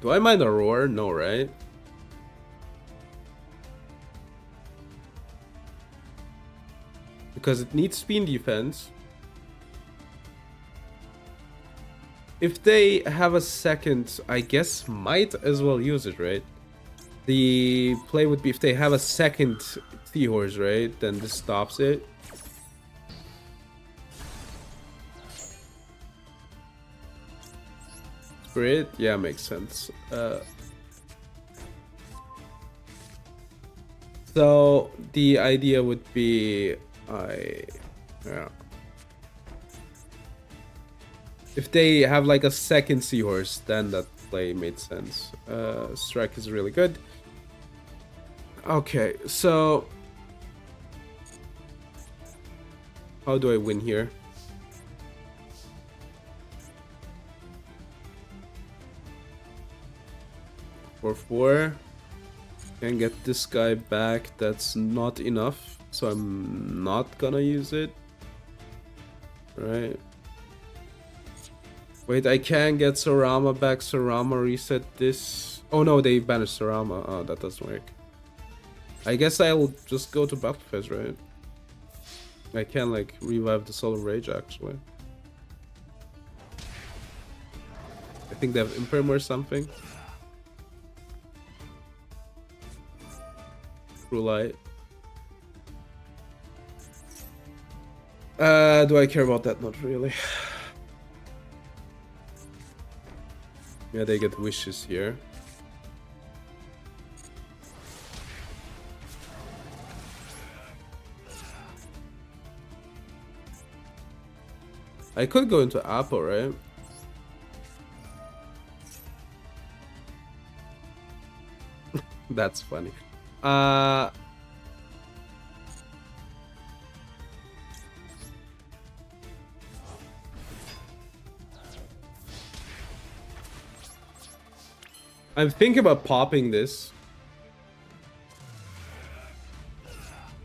Do I mind a roar? No, right? Because it needs to be in defense. If they have a second, I guess might as well use it, right? The play would be if they have a second Seahorse, right? Then this stops it. Spirit? Yeah, makes sense. So the idea would be yeah. If they have like a second Seahorse, then that play made sense. Strike is really good. Okay, so how do I win here? For 4. Can get this guy back. That's not enough, so I'm not gonna use it. Right. Wait, I can get Sarama back. Sarama reset this. Oh no, they banished Sarama. Oh, that doesn't work. I guess I'll just go to Battle Phase, right? I can like revive the Soul of Rage actually. I think they have Imperm or something. True Light. Do I care about that? Not really. Yeah, they get wishes here. I could go into Apple, right? That's funny. I'm thinking about popping this.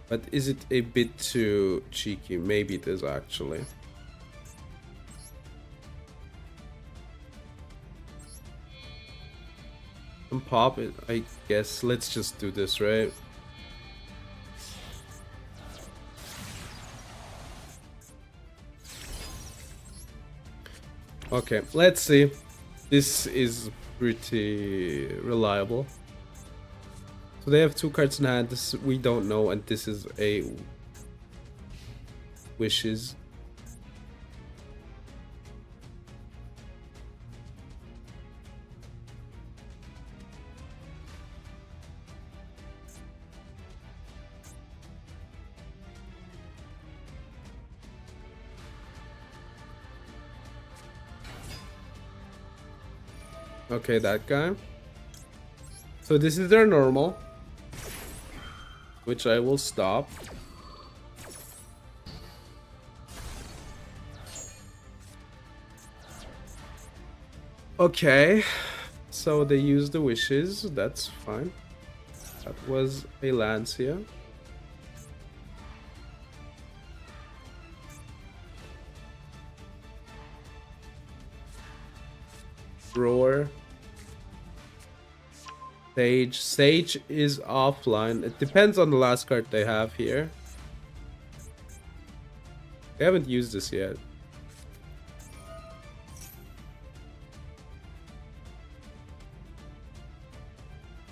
But is it a bit too cheeky? Maybe it is actually. And pop it, I guess. Let's just do this, right? Okay, let's see. This is pretty reliable. So they have 2 cards in hand. This we don't know, and this is a wishes. Okay, that guy. So this is their normal, which I will stop. Okay, so they use the wishes, that's fine. That was a Lancia. Roar. Sage. Sage is offline. It depends on the last card they have here. They haven't used this yet.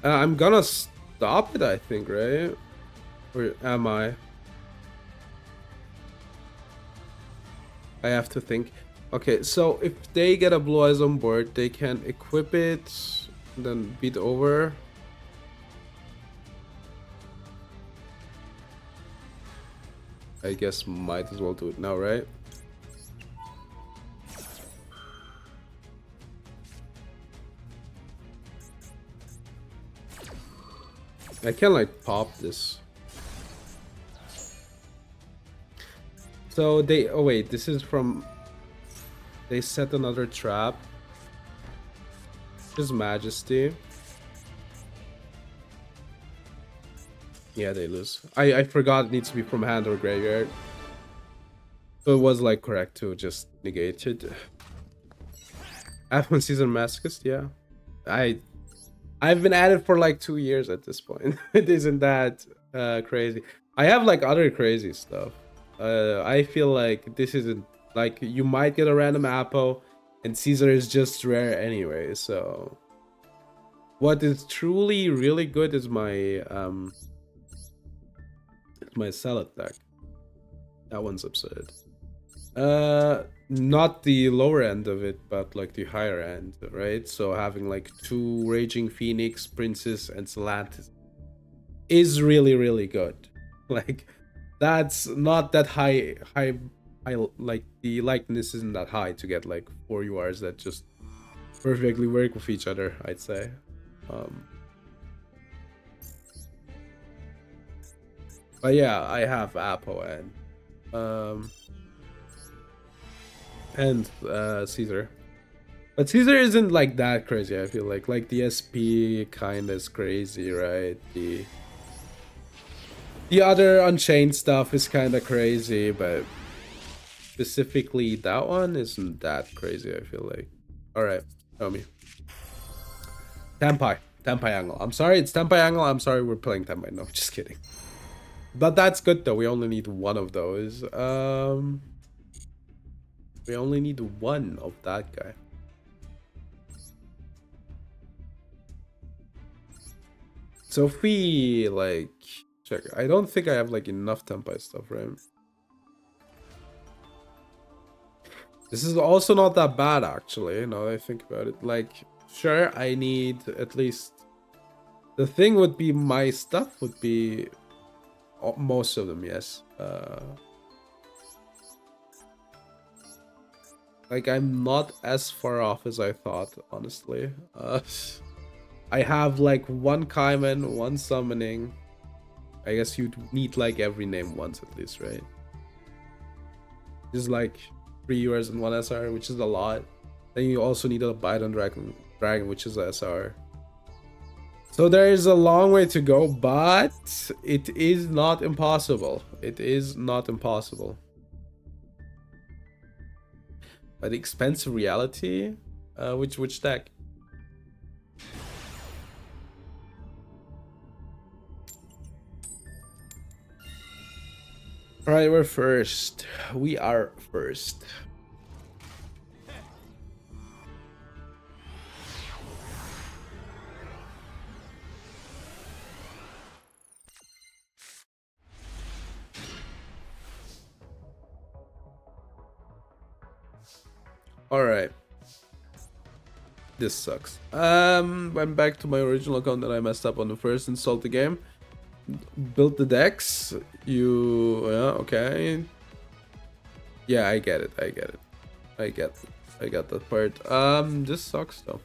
I'm gonna stop it, I think, right? Or am I? I have to think. Okay, so if they get a Blue Eyes on board, they can equip it, then beat over. I guess might as well do it now, right? I can like pop this. So they... Oh wait, this is from... They set another trap. His Majesty. Yeah, they lose. I forgot it needs to be from hand or graveyard. So it was like correct to just negate it. F1 Season Masochist, yeah. I've been at it for like 2 years at this point. It isn't that crazy. I have like other crazy stuff. I feel like this isn't like you might get a random Apo, and Caesar is just rare anyway. So what is truly really good is my salad deck. That one's absurd. Not the lower end of it, but like the higher end, right? So having like 2 Raging Phoenix, Princess, and Salantis is really, really good. Like, that's not that high, like, the likeness isn't that high to get like 4 URs that just perfectly work with each other, I'd say. But yeah, I have Apo and Caesar. But Caesar isn't like that crazy, I feel like. Like the SP kind of is crazy, right? The other Unchained stuff is kind of crazy, but specifically that one isn't that crazy, I feel like. Alright, show me. Tempai Angle. I'm sorry, it's Tempai Angle. I'm sorry we're playing Tempai. No, just kidding. But that's good though. We only need one of those. We only need one of that guy. So if we like check, I don't think I have like enough Tempai stuff, right? This is also not that bad actually, now that I think about it. Like, sure, I need at least... The thing would be my stuff would be most of them, yes. Like, I'm not as far off as I thought, honestly. I have like 1 Kaiman, 1 summoning. I guess you'd need like every name once at least, right? There's like 3 URs and 1 SR, which is a lot. Then you also need a Bidon Dragon, which is a SR. So there is a long way to go, but it is not impossible. It is not impossible. By the expensive reality, which deck? Alright, we're first. We are first. Alright. This sucks. Went back to my original account that I messed up on the first installed the game. Built the decks. Yeah, okay. Yeah, I get it. I get that part. This sucks though.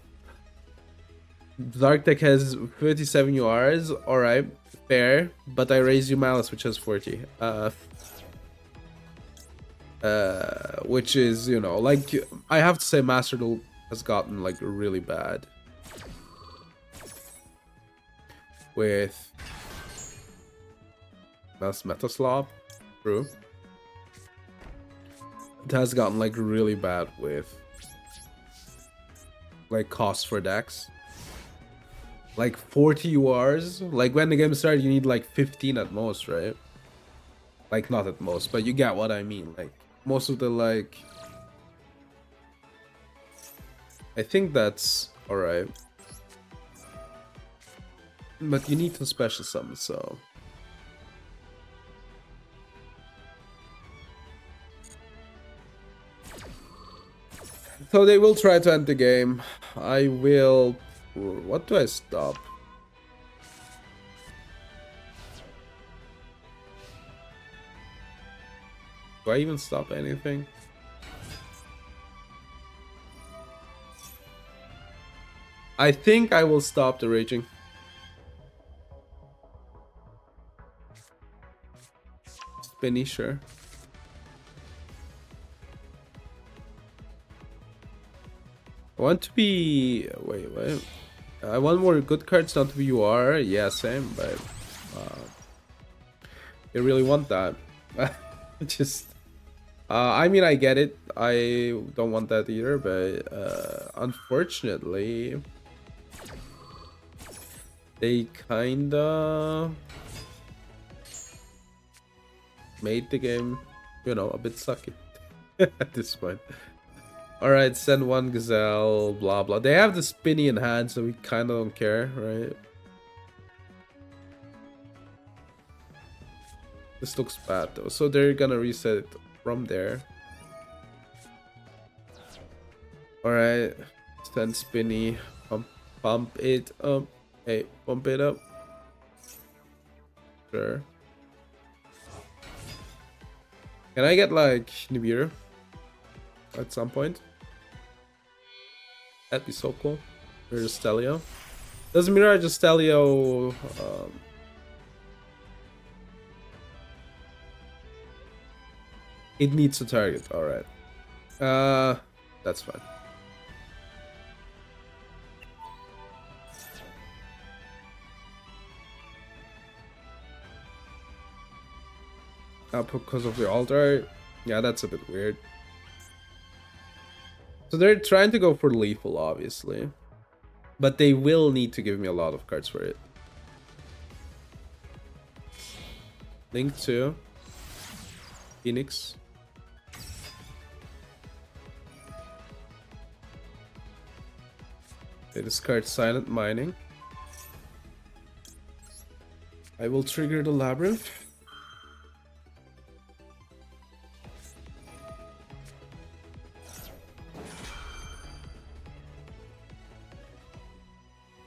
Dark deck has 37 URs. Alright, fair. But I raise you Malice, which has 40. Which is, you know, like, I have to say Master Duel has gotten like really bad with that's Metaslav. True. It has gotten like really bad with like cost for decks. Like 40 URs. Like when the game started, you need like 15 at most, right? Like not at most, but you get what I mean. Like most of the like, I think that's alright. But you need to special summon, so. So they will try to end the game. I will... What do I stop? Do I even stop anything? I think I will stop the raging. Spinny, sure. I want to be... Wait. I want more good cards, not to be UR. Yeah, same, but... you really want that. Just... I mean, I get it. I don't want that either, but unfortunately... They kinda... made the game, you know, a bit sucky at this point. Alright, send one Gazelle, blah blah. They have the spinny in hand, so we kinda don't care, right? This looks bad though, so they're gonna reset it from there. Alright, send spinny, pump it up. Hey, pump it up. Sure. Can I get like Nibiru at some point? That'd be so cool. Here's Stelio. Doesn't Mirage Stelio it needs a target, alright. That's fine. Because of the altar. Yeah, that's a bit weird. So they're trying to go for lethal, obviously. But they will need to give me a lot of cards for it. Link 2. Phoenix. They discard Silent Mining. I will trigger the Labyrinth.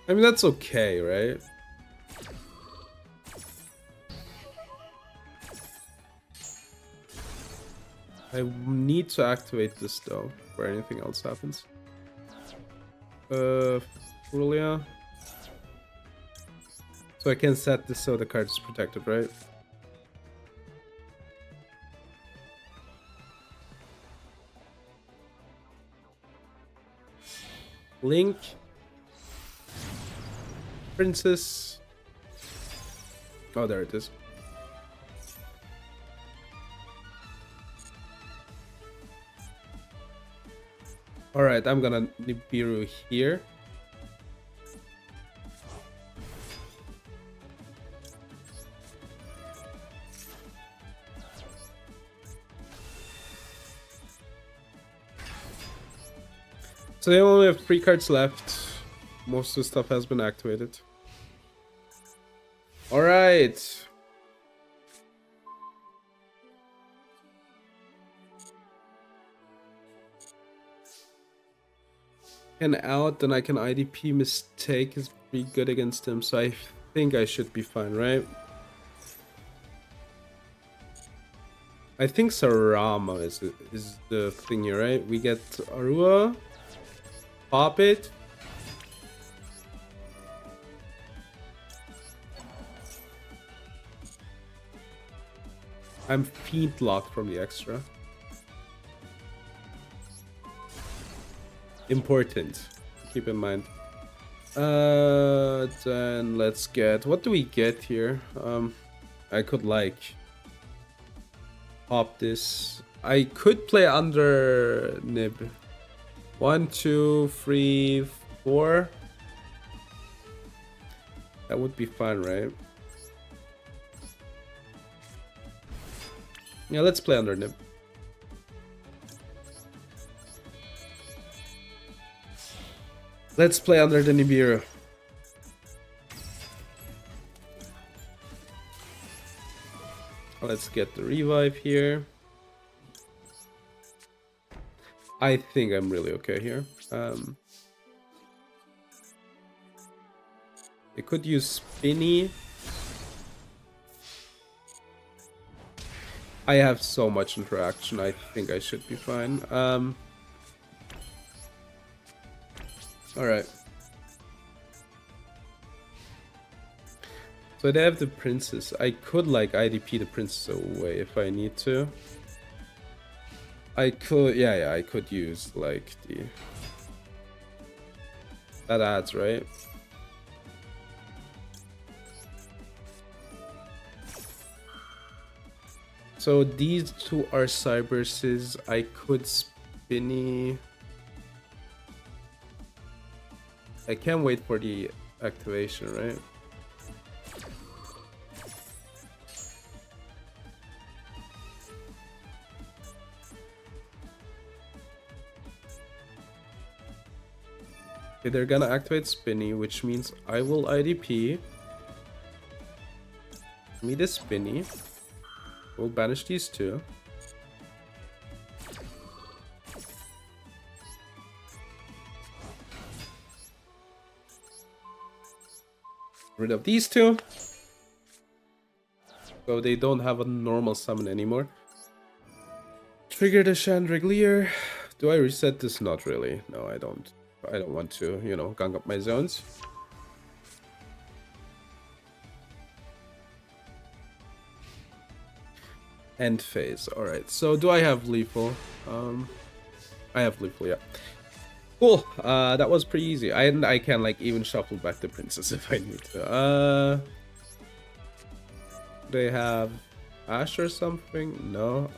I mean, that's okay, right? I need to activate this though, before anything else happens. Fulia. So I can set this so the card is protected, right? Link. Princess. Oh, there it is. Alright, I'm gonna Nibiru here. So they only have 3 cards left. Most of the stuff has been activated. Alright. Can out, then I can IDP. Mistake is pretty good against him, so I think I should be fine, right? I think Sarama is the thing here, right? We get Arua, pop it. I'm feet locked from the extra. Important. Keep in mind. Then let's get... What do we get here? I could like... pop this. I could play under Nib. 1, 2, 3, 4. That would be fine, right? Yeah, let's play under Nib. Let's play under the Nibiru. Let's get the revive here. I think I'm really okay here. I could use Spinny. I have so much interaction, I think I should be fine. Alright. So they have the princess. I could like IDP the princess away if I need to. I could, yeah, I could use like the... That adds, right? So these two are Cyberses. I could Spinny. I can't wait for the activation, right? Okay, they're gonna activate Spinny, which means I will IDP. Give me the Spinny. We'll banish these two. Rid of these two. So they don't have a normal summon anymore. Trigger the Chandelier. Do I reset this? Not really. No, I don't. I don't want to, you know, gang up my zones. End phase. Alright, so do I have lethal? I have lethal, yeah. Cool. That was pretty easy. I can like even shuffle back the princess if I need to. They have Ash or something? No.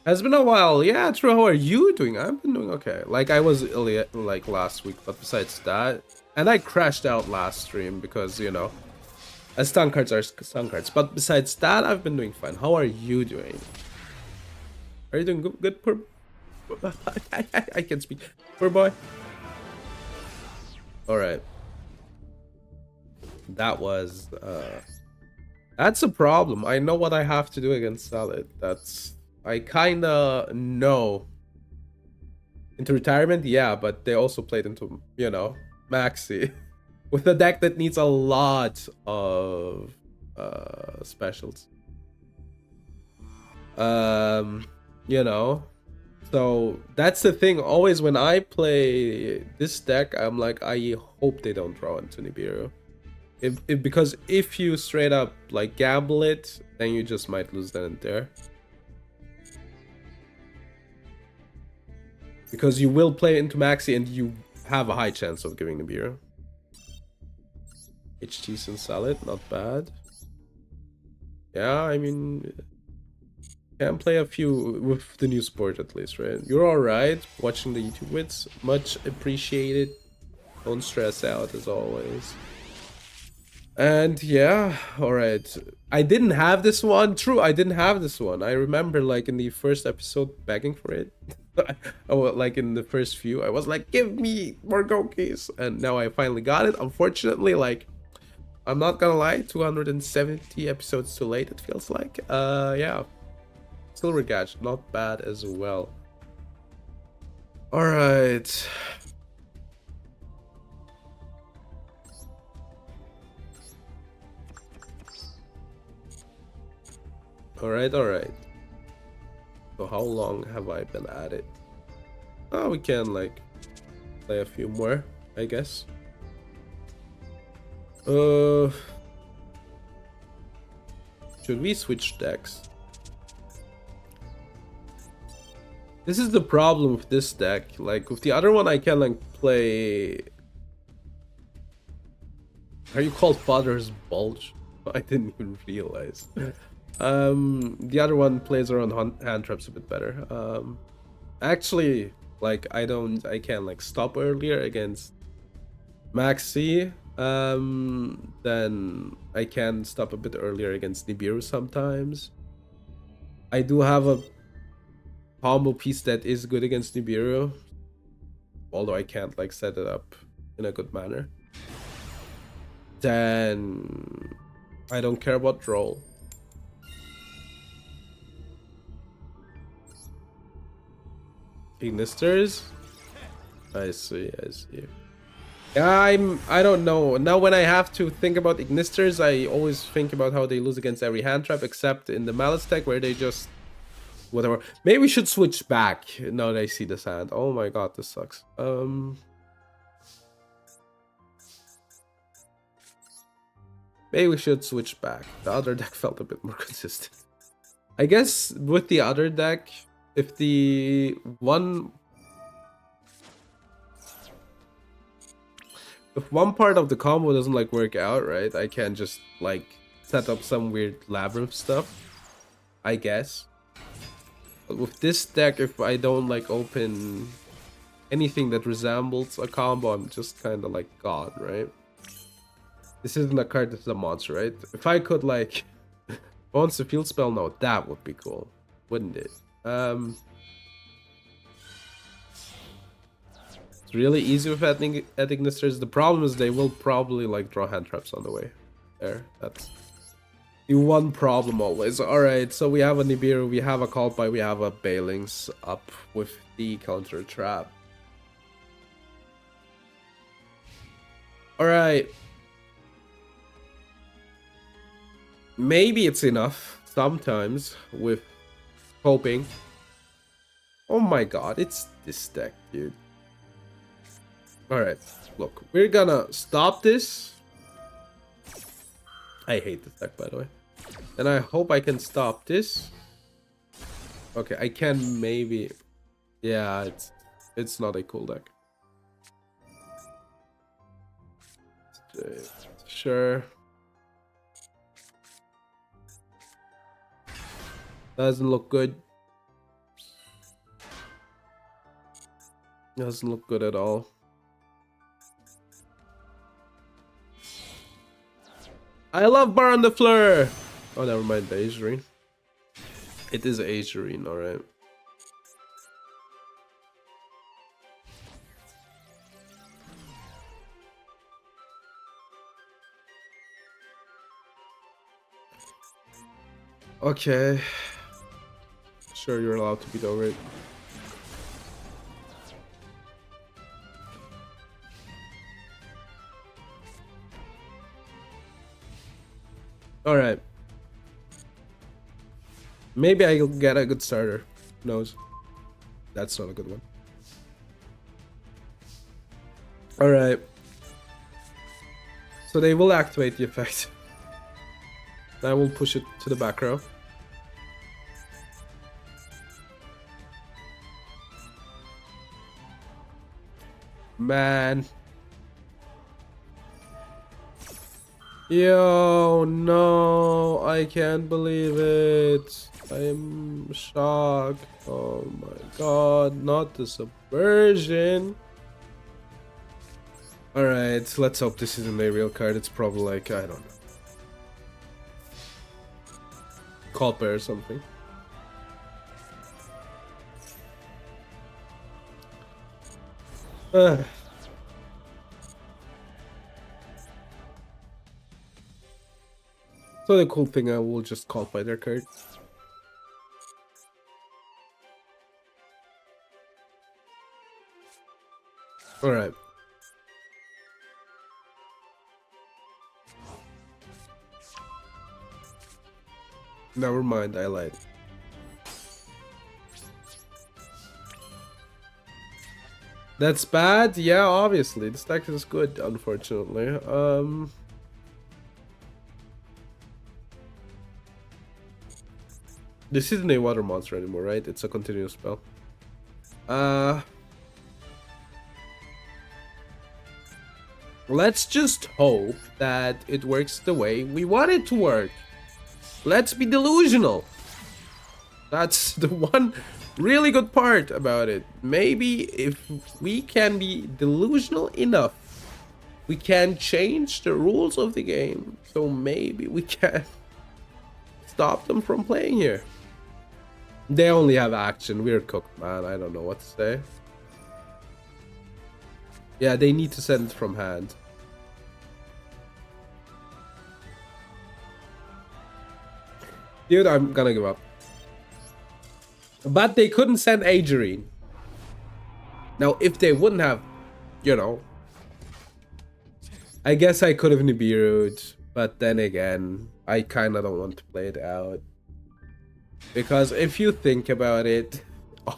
Has been a while. Yeah, true. How are you doing? I've been doing okay. Like I was ill like last week, but besides that, and I crashed out last stream because you know, stun cards are stun cards. But besides that, I've been doing fine. How are you doing? Are you doing good? Good, poor. I can't speak. Poor boy. All right. That was. That's a problem. I know what I have to do against Salad. I kinda know. Into retirement, yeah, but they also played into, you know, Maxi. With a deck that needs a lot of specials. You know. So that's the thing. Always when I play this deck, I'm like, I hope they don't draw into Nibiru. Because if you straight up like gamble it, then you just might lose that in there. Because you will play into Maxi and you have a high chance of giving Nibiru. HTs and Salad, not bad. Yeah, I mean, can play a few with the new sport at least, right? You're alright watching the YouTube vids. Much appreciated. Don't stress out as always. And yeah, alright. I didn't have this one. True, I didn't have this one. I remember like in the first episode begging for it. Like in the first few, I was like, give me more Gokis. And now I finally got it. Unfortunately, like, I'm not gonna lie, 270 episodes too late, it feels like. Yeah. Silver Gadge, not bad as well. Alright. Alright. So how long have I been at it? Oh, we can like play a few more, I guess. Should we switch decks? This is the problem with this deck. Like with the other one, I can like play. Are you called Father's Bulge? I didn't even realize. The other one plays around hand traps a bit better. Actually, like I can like stop earlier against Maxi. Then I can stop a bit earlier against Nibiru sometimes. I do have a combo piece that is good against Nibiru, although I can't like set it up in a good manner. Then I don't care about roll. Ignisters? I see. Yeah, I don't know. Now when I have to think about Ignisters, I always think about how they lose against every hand trap, except in the Malice deck where they just whatever. Maybe we should switch back now that I see this hand. Oh my god, this sucks. Maybe we should switch back. The other deck felt a bit more consistent. I guess with the other deck, if the one... If one part of the combo doesn't like work out, right, I can just like set up some weird labyrinth stuff, I guess. But with this deck, if I don't like open anything that resembles a combo, I'm just kind of like God, right? This isn't a card, this is a monster, right? If I could like bounce a field spell, no, that would be cool, wouldn't it? It's really easy with Ignistress. The problem is they will probably like draw hand traps on the way. There, that's the one problem always. Alright, so we have a Nibiru, we have a Called-by, we have a Bailings up with the counter trap. Alright. Maybe it's enough sometimes with hoping. Oh my god, it's this deck, dude. Alright, look, we're gonna stop this. I hate this deck, by the way. And I hope I can stop this. Okay, I can maybe... Yeah, it's not a cool deck. Sure. Doesn't look good. Doesn't look good at all. I love Bar on the Fleur! Oh, never mind, the Azurine. It is Azurine, alright. Okay. Sure, you're allowed to beat over it. Alright. Maybe I'll get a good starter. Who knows? That's not a good one. Alright. So they will activate the effect. I will push it to the back row. Man. Yo, no, I can't believe it. I'm shocked. Oh my god, not the subversion. Alright, let's hope this isn't a real card. It's probably like, I don't know, Called-by or something. So the cool thing, I will just Called-by their card. Alright. Never mind, I lied. That's bad? Yeah, obviously. This deck is good, unfortunately. This isn't a water monster anymore, right? It's a continuous spell. Let's just hope that it works the way we want it to work. Let's be delusional. That's the one really good part about it. Maybe if we can be delusional enough, we can change the rules of the game. So maybe we can stop them from playing here. They only have action. We're cooked, man. I don't know what to say. Yeah, they need to send it from hand. Dude, I'm gonna give up. But they couldn't send Adrian. Now, if they wouldn't have, you know, I guess I could have Nibiru'd, but then again, I kind of don't want to play it out. Because if you think about it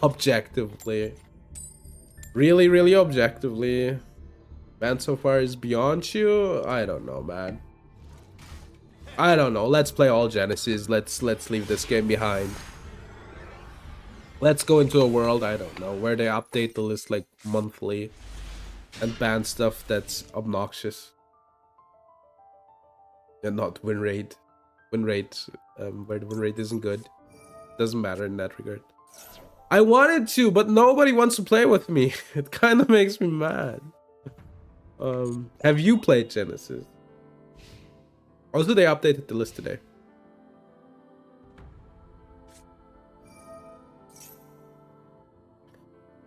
objectively, really objectively, man so far is beyond you. I don't know, man. I don't know. Let's play all Genesis. Let's leave this game behind. Let's go into a world, I don't know, where they update the list like monthly and ban stuff that's obnoxious. And not win rate. Win rate, where the win rate isn't good. Doesn't matter in that regard. I wanted to, but nobody wants to play with me. It kind of makes me mad. Have you played Genesis? Also, they updated the list today.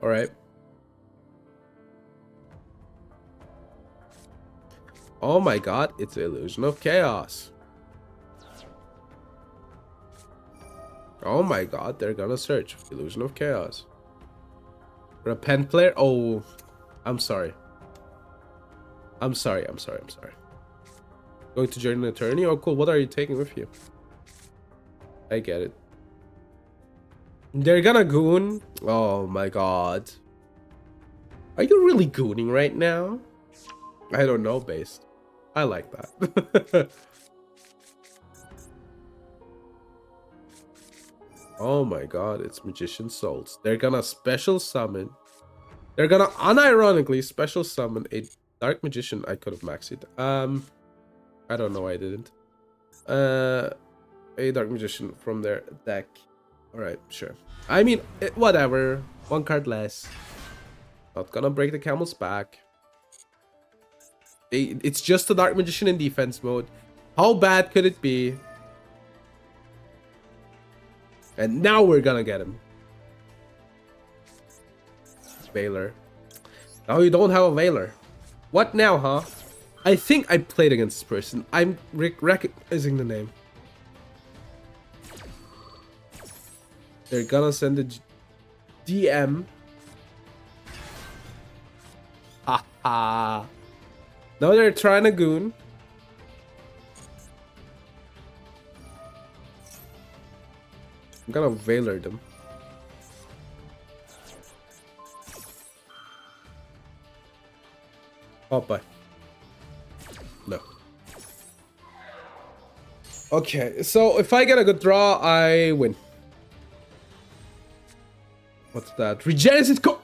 All right. Oh my god, it's the Illusion of Chaos. Oh my god, they're gonna search Illusion of Chaos. For a pen player? Oh, I'm sorry. I'm sorry. Going to join an attorney? Oh, cool. What are you taking with you? I get it. They're gonna goon? Oh my god. Are you really gooning right now? I don't know, based. I like that. Oh my god, it's Magician Souls. They're gonna special summon. They're gonna unironically special summon a Dark Magician. I could have maxed it. I don't know, I didn't. A Dark Magician from their deck. Alright, sure. I mean, whatever. One card less. Not gonna break the camel's back. It's just a Dark Magician in defense mode. How bad could it be? And now we're gonna get him. Veiler. Now you don't have a Veiler. What now, huh? I think I played against this person. I'm recognizing the name. They're gonna send a DM. Haha. Now they're trying to goon. I'm gonna Veiler them. Oh, bye. No. Okay, so if I get a good draw, I win. What's that? Regenesis co-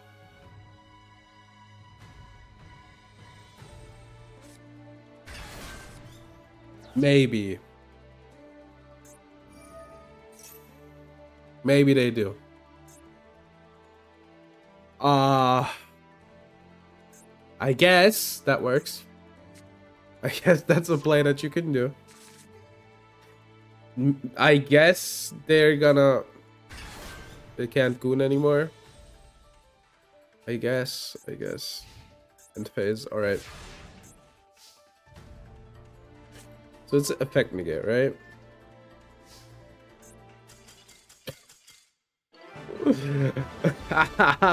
Maybe. Maybe they do. I guess that works. I guess that's a play that you can do. I guess they're gonna... They can't goon anymore. I guess. End phase, alright. So it's effect negate, right?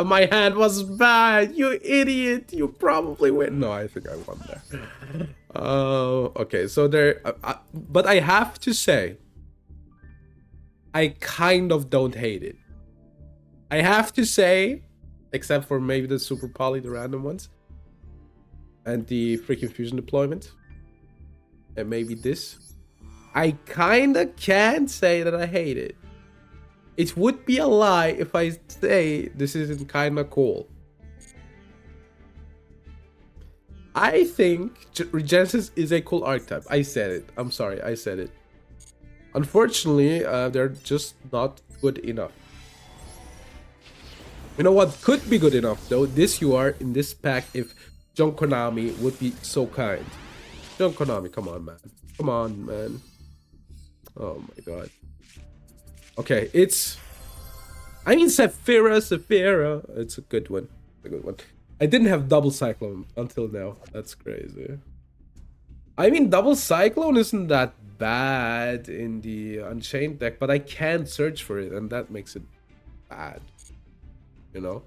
My hand was bad, you idiot. You probably win. No, I think I won there. Oh, okay. So there, but I have to say, I kind of don't hate it. I have to say, except for maybe the super poly, the random ones, and the freaking fusion deployment, and maybe this. I kinda can't say that I hate it. It would be a lie if I say this isn't kinda cool. I think Regenesis is a cool archetype. I said it. I'm sorry, I said it. Unfortunately, they're just not good enough. You know what could be good enough though? This you are in this pack if John Konami would be so kind. John Konami, come on, man. Come on, man. Oh my god. Okay, it's... I mean, Saphira. It's a good one. A good one. I didn't have double Cyclone until now. That's crazy. I mean, double Cyclone isn't that bad in the Unchained deck, but I can't search for it, and that makes it bad. You know?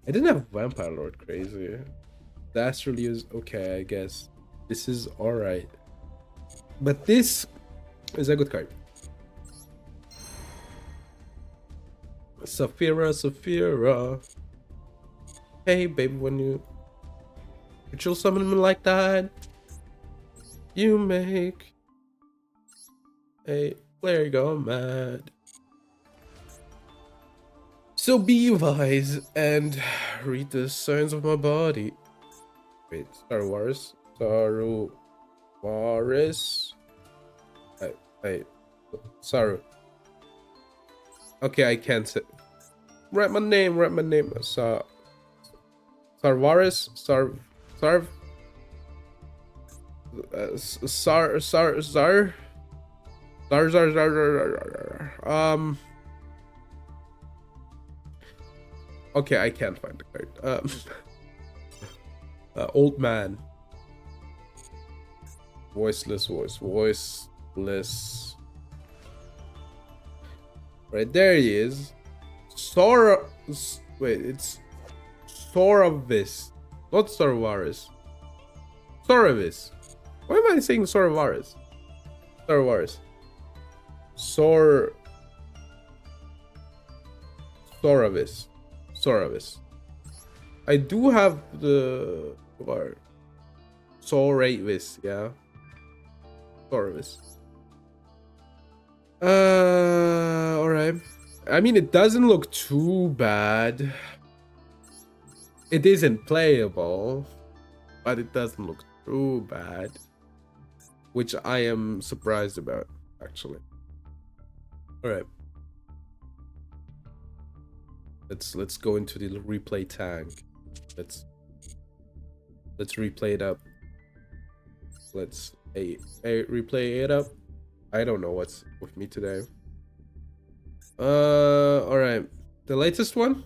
I didn't have Vampire Lord, crazy. Dastardly is okay, I guess. This is alright. But this is a good card. Saphira. Hey, baby, when you ritual summon me like that, you make Hey, player gone mad. So be wise and read the signs of my body. Wait, Star Wars? Star Wars? I, Saru. Okay, I can't say. Write my name, Sarvaris? Sarv? Zar? Okay, I can't find the card. Old man. Voiceless. Right, there he is. Wait, it's Soravis, not Sorvaris. Soravis. Why am I saying Sorvaris? Sorvaris. Soravis. I do have the Soravis, yeah. Soravis. Alright. I mean, it doesn't look too bad. It isn't playable, but it doesn't look too bad, which I am surprised about, actually. Alright. Let's go into the replay tank. Let's replay it up. Let's replay it up. I don't know what's with me today. Alright. The latest one?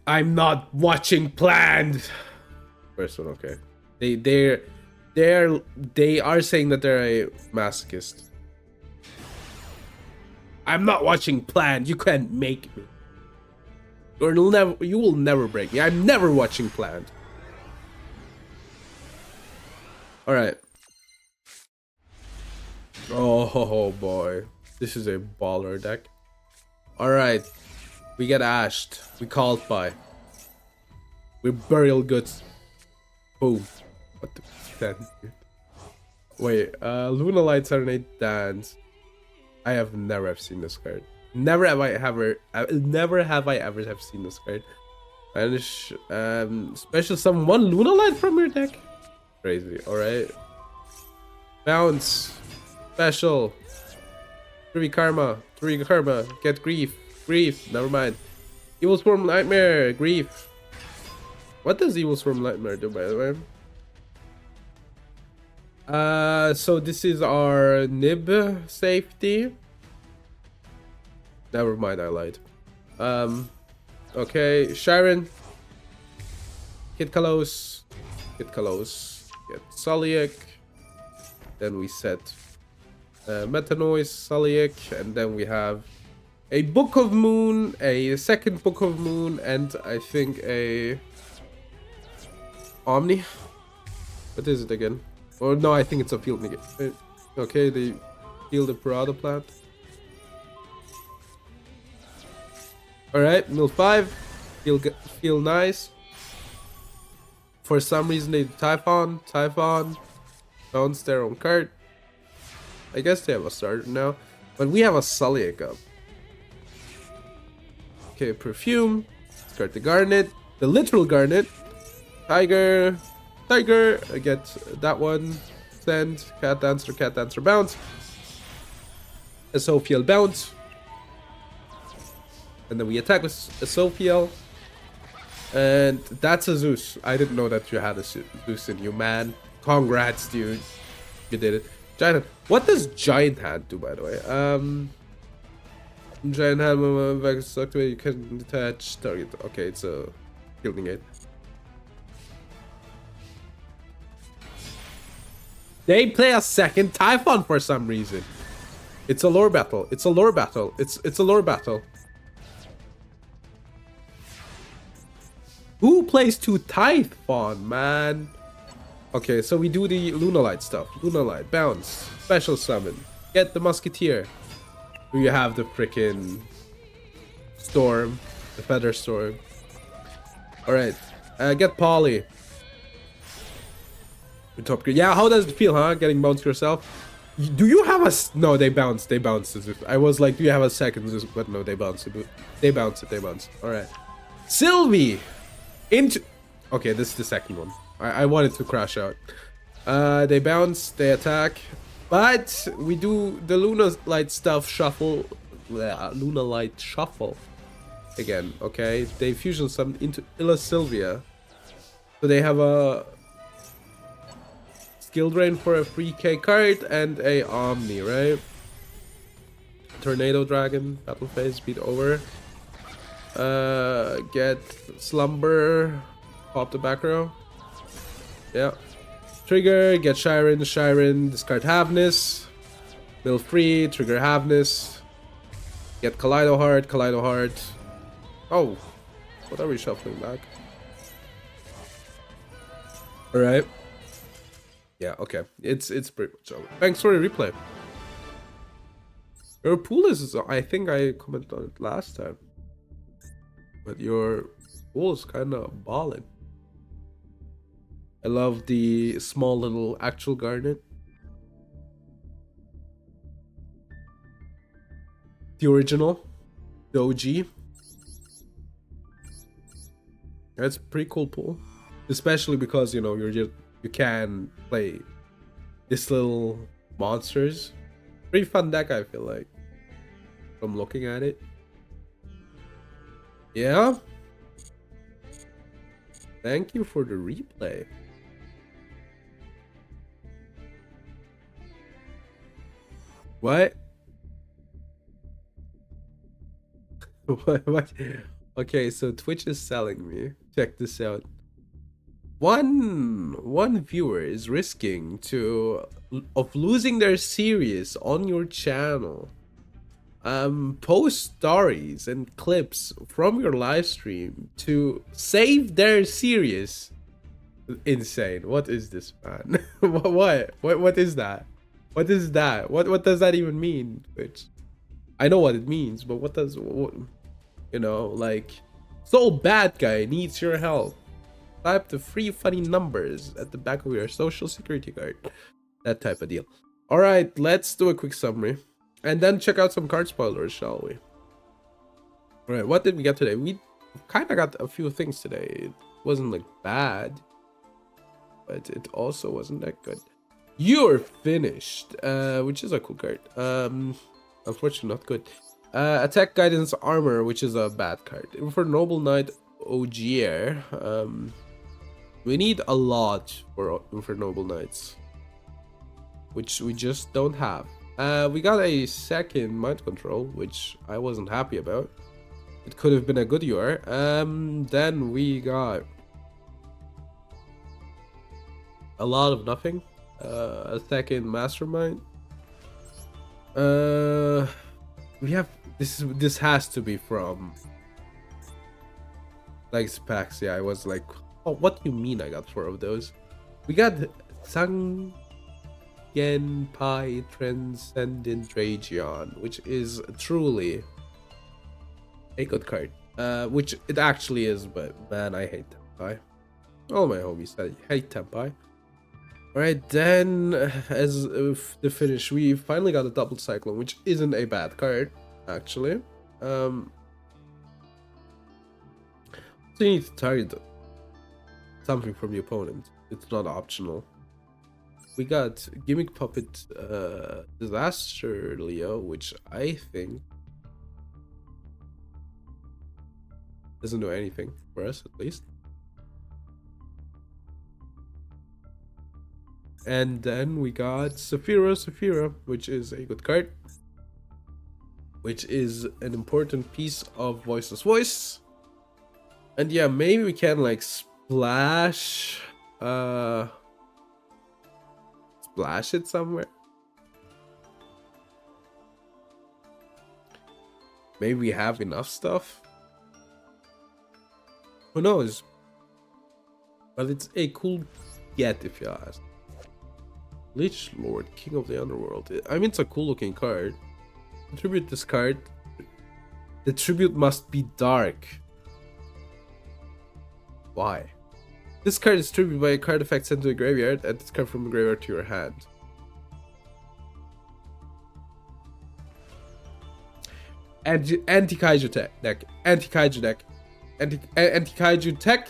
I'm not watching planned. First one, okay. They are saying that they're a masochist. I'm not watching planned. You can't make me. You will never break me. I'm never watching planned. Alright. Oh boy. This is a baller deck. Alright. We get ashed. We called by. We're burial goods. Boom. What the dance, dude? Wait, Luna Light Serenade Dance. I have never seen this card. Never have I ever have seen this card. Banish special summon one Luna Light from your deck. Crazy. Alright. Bounce. Special. 3 karma. Get grief. Never mind. Evil Swarm Nightmare. Grief. What does Evil Swarm Nightmare do, by the way? So this is our nib safety. Never mind, I lied. Okay, Sharon. Kid Kalos. Get Soliak. Then we set Metanoise, Soliak, and then we have a Book of Moon, a second Book of Moon, and I think a Omni. What is it again? Oh no, I think it's a field nigga. Okay, they heal the Parada plant. Alright, mill 5. Feel nice. For some reason they Typhon. Bounce their own card. I guess they have a starter now. But we have a Soliak up. Okay, Perfume. Discard the Garnet. The literal Garnet. Tiger. I get that one. Send. Cat Dancer, bounce. A Sophiel bounce. And then we attack with a Sophiel. And that's a Zeus. I didn't know that you had a Zeus in you, man. Congrats, dude. You did it. Giant Hand. What does Giant Hand do, by the way? Giant Hand, you can detach target. Okay, it's a Gilding Gate. They play a second Typhon for some reason. It's a lore battle. It's a lore battle. Who plays 2 Typhon, man? Okay, so we do the Lunalight stuff. Lunalight, bounce, special summon, get the Musketeer. Do you have the freaking Storm, the Feather Storm? Alright, get Polly. Top grade. Yeah, how does it feel, huh? Getting bounced yourself? Do you have a... No, they bounced. They bounced. I was like, do you have a second? But no, they bounced it. They bounced it. They bounced. All right. Sylvie! Into... Okay, this is the second one. I wanted to crash out. They bounce. They attack. But we do the Luna Light stuff shuffle. Luna Light shuffle. Again, okay? They fusion some into Illa Sylvia. So they have a... Skill drain for a free K card and a Omni, right? Tornado Dragon, battle phase, beat over. Get Slumber, pop the back row. Yeah. Trigger, get Shiren, discard Havness. Mill free, trigger Havness. Get Kaleido Heart. Oh, what are we shuffling back? Alright. Yeah, okay. It's pretty much over. Thanks for the replay. Your pool is, I think I commented on it last time. But your pool is kind of balling. I love the small little actual garnet. The original. The OG. That's a pretty cool pool. Especially because, you know, you can play this little monsters. Pretty fun deck, I feel like. From looking at it. Yeah. Thank you for the replay. What? What? Okay, so Twitch is selling me. Check this out. One viewer is risking of losing their series on your channel. Post stories and clips from your live stream to save their series. Insane. What is this, man? What is that? What is that? What does that even mean? Which I know what it means, but what does you know, like, so bad guy needs your help. Type the free funny numbers at the back of your social security card. That type of deal. All right, let's do a quick summary and then check out some card spoilers, shall we? All right, what did we get today? We kind of got a few things today. It wasn't like bad, but it also wasn't that good. You're finished, which is a cool card. Unfortunately not good. Attack Guidance Armor, which is a bad card. For Noble Knight Ogier, we need a lot for Noble Knights, which we just don't have. We got a second Mind Control, which I wasn't happy about. It could have been a good UR. Then we got a lot of nothing. A second Mastermind. We have this has to be from like packs. Yeah, I was like, oh, what do you mean I got 4 of those? We got Sang Pai Transcendent Dragion, which is truly a good card. Which it actually is, but man, I hate Tenpai. All my homies said hate Tenpai. Alright, then as the finish, we finally got a double Cyclone, which isn't a bad card, actually. So you need to target something from the opponent. It's not optional. We got Gimmick Puppet Disaster Leo, which I think doesn't do anything for us, at least. And then we got Saphira, which is a good card, which is an important piece of Voiceless Voice. And yeah, maybe we can like splash it somewhere. Maybe we have enough stuff. Who knows? But it's a cool get, if you ask. Lich Lord, King of the Underworld. I mean, it's a cool looking card. Tribute this card. The tribute must be dark. Why? This card is triggered by a card effect sent to the graveyard. Add this card from the graveyard to your hand. Anti-kaiju deck. Anti-kaiju deck. Anti-kaiju tech.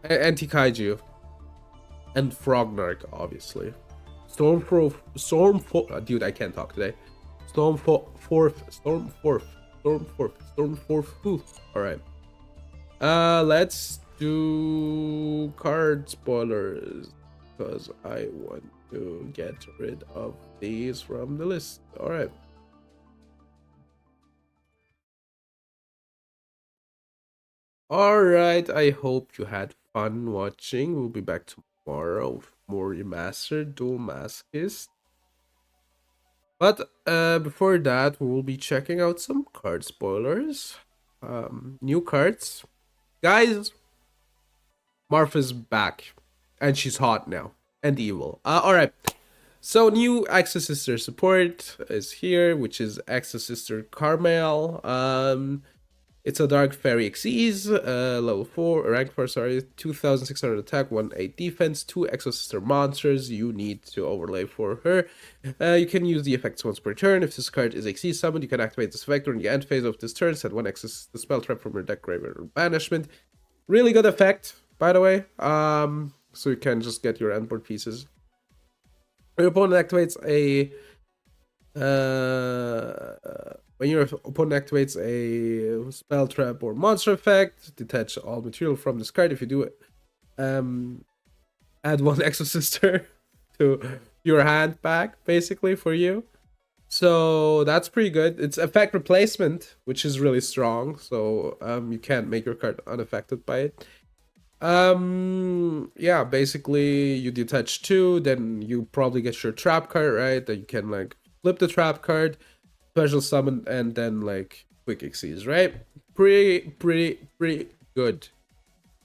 Anti-kaiju. And Frognark, obviously. Stormforth. Dude, I can't talk today. Stormforth. Alright. Let's do card spoilers. Because I want to get rid of these from the list. Alright. Alright, I hope you had fun watching. We'll be back tomorrow with more remastered Duel Masochist. But before that, we will be checking out some card spoilers. New cards. Guys, Martha's back. And she's hot now. And evil. Alright. So new Axis Sister support is here, which is Axis Sister Carmel. It's a Dark Fairy Xyz, level 4, rank 4, sorry, 2600 attack, 1/8 defense, 2 Exosister monsters you need to overlay for her. You can use the effects once per turn. If this card is Xyz summoned, you can activate this effect during the end phase of this turn, set 1 Exosister spell trap from your deck, graveyard, or banishment. Really good effect, by the way. So you can just get your endboard pieces. Your opponent activates a... when your opponent activates a spell trap or monster effect, detach all material from this card. If you do it, add 1 Exosister to your hand back, basically, for you. So that's pretty good. It's effect replacement, which is really strong. So you can't make your card unaffected by it. Yeah, basically you detach 2, then you probably get your trap card, right? That you can like flip the trap card, special summon, and then like quick Xyz, right? Pretty good.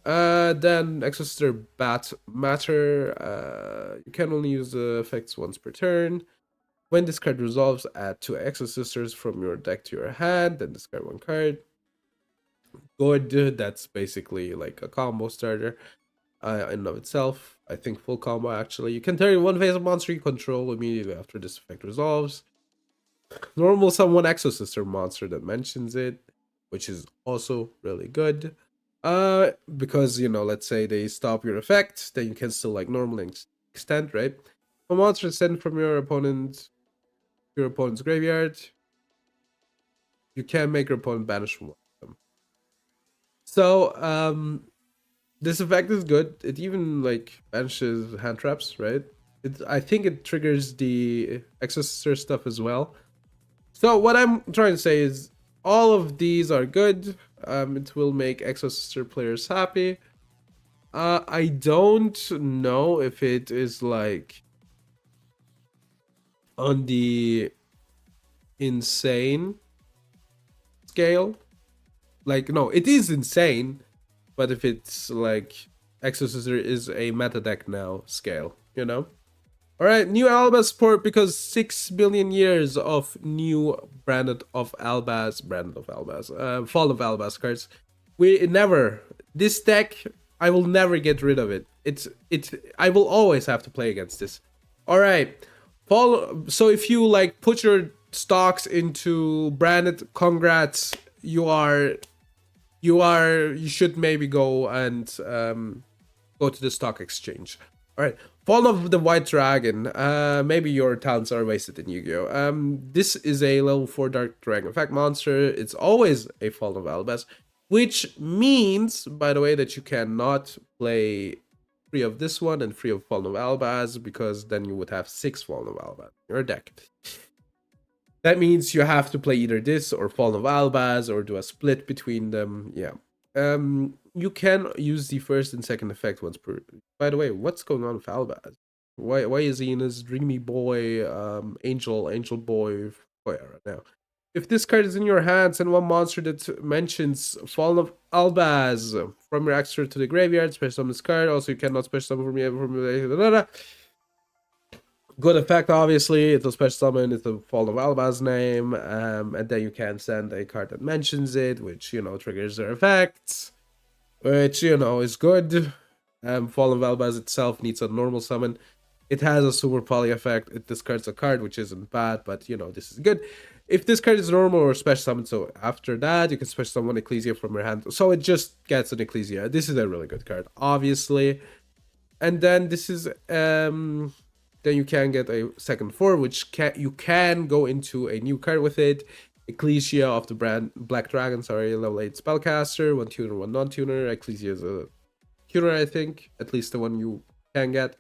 Then Exosister Bat Matter. You can only use the effects once per turn. When this card resolves, add 2 Exosisters from your deck to your hand, then discard 1 card. Good. That's basically like a combo starter in and of itself. I think full combo actually. You can target 1 phase of monster you control immediately after this effect resolves. Normal summon 1 Exosister monster that mentions it, which is also really good. Because, you know, let's say they stop your effect, then you can still like normally extend, right? A monster sent from your opponent's graveyard. You can make your opponent banish from one of them. So, this effect is good. It even like banishes hand traps, right? I think it triggers the Exosister stuff as well. So what I'm trying to say is all of these are good. It will make Exosister players happy. I don't know if it is like on the insane scale. Like, no, it is insane, but if it's like Exosister is a meta deck now scale, you know? Alright, new Albaz support because 6 billion years of new branded of Albaz, Fall of Albaz cards. This deck, I will never get rid of it. I will always have to play against this. Alright, so if you like put your stocks into branded, congrats, you should maybe go and go to the stock exchange. Alright, Fall of the White Dragon. Maybe your talents are wasted in Yu-Gi-Oh! This is a level 4 Dark Dragon effect monster. It's always a Fall of Albaz, which means, by the way, that you cannot play 3 of this one and 3 of Fall of Albaz, because then you would have 6 Fall of Albaz in your deck. That means you have to play either this or Fall of Albaz or do a split between them. Yeah. You can use the first and second effect once per. By the way, what's going on with Albaz? Why is he in his dreamy boy, angel boy right now? If this card is in your hands and one monster that mentions Fall of Albaz from your extra to the graveyard, special summon this card. Also, you cannot special summon from good effect, obviously. It's a special summon. It's a Fall of Albaz name, and then you can send a card that mentions it, which, you know, triggers their effects, which, you know, is good. Fallen Valbaz itself needs a normal summon. It has a super poly effect. It discards a card, which isn't bad, but you know, this is good. If this card is normal or special summon, so after that, you can special summon Ecclesia from your hand. So it just gets an Ecclesia. This is a really good card, obviously. And then this is then you can get a second form, which you can go into a new card with it. Ecclesia of the brand Black Dragon, sorry, level 8 spellcaster, 1 tuner, 1 non-tuner. Ecclesia is a tuner, I think, at least the one you can get.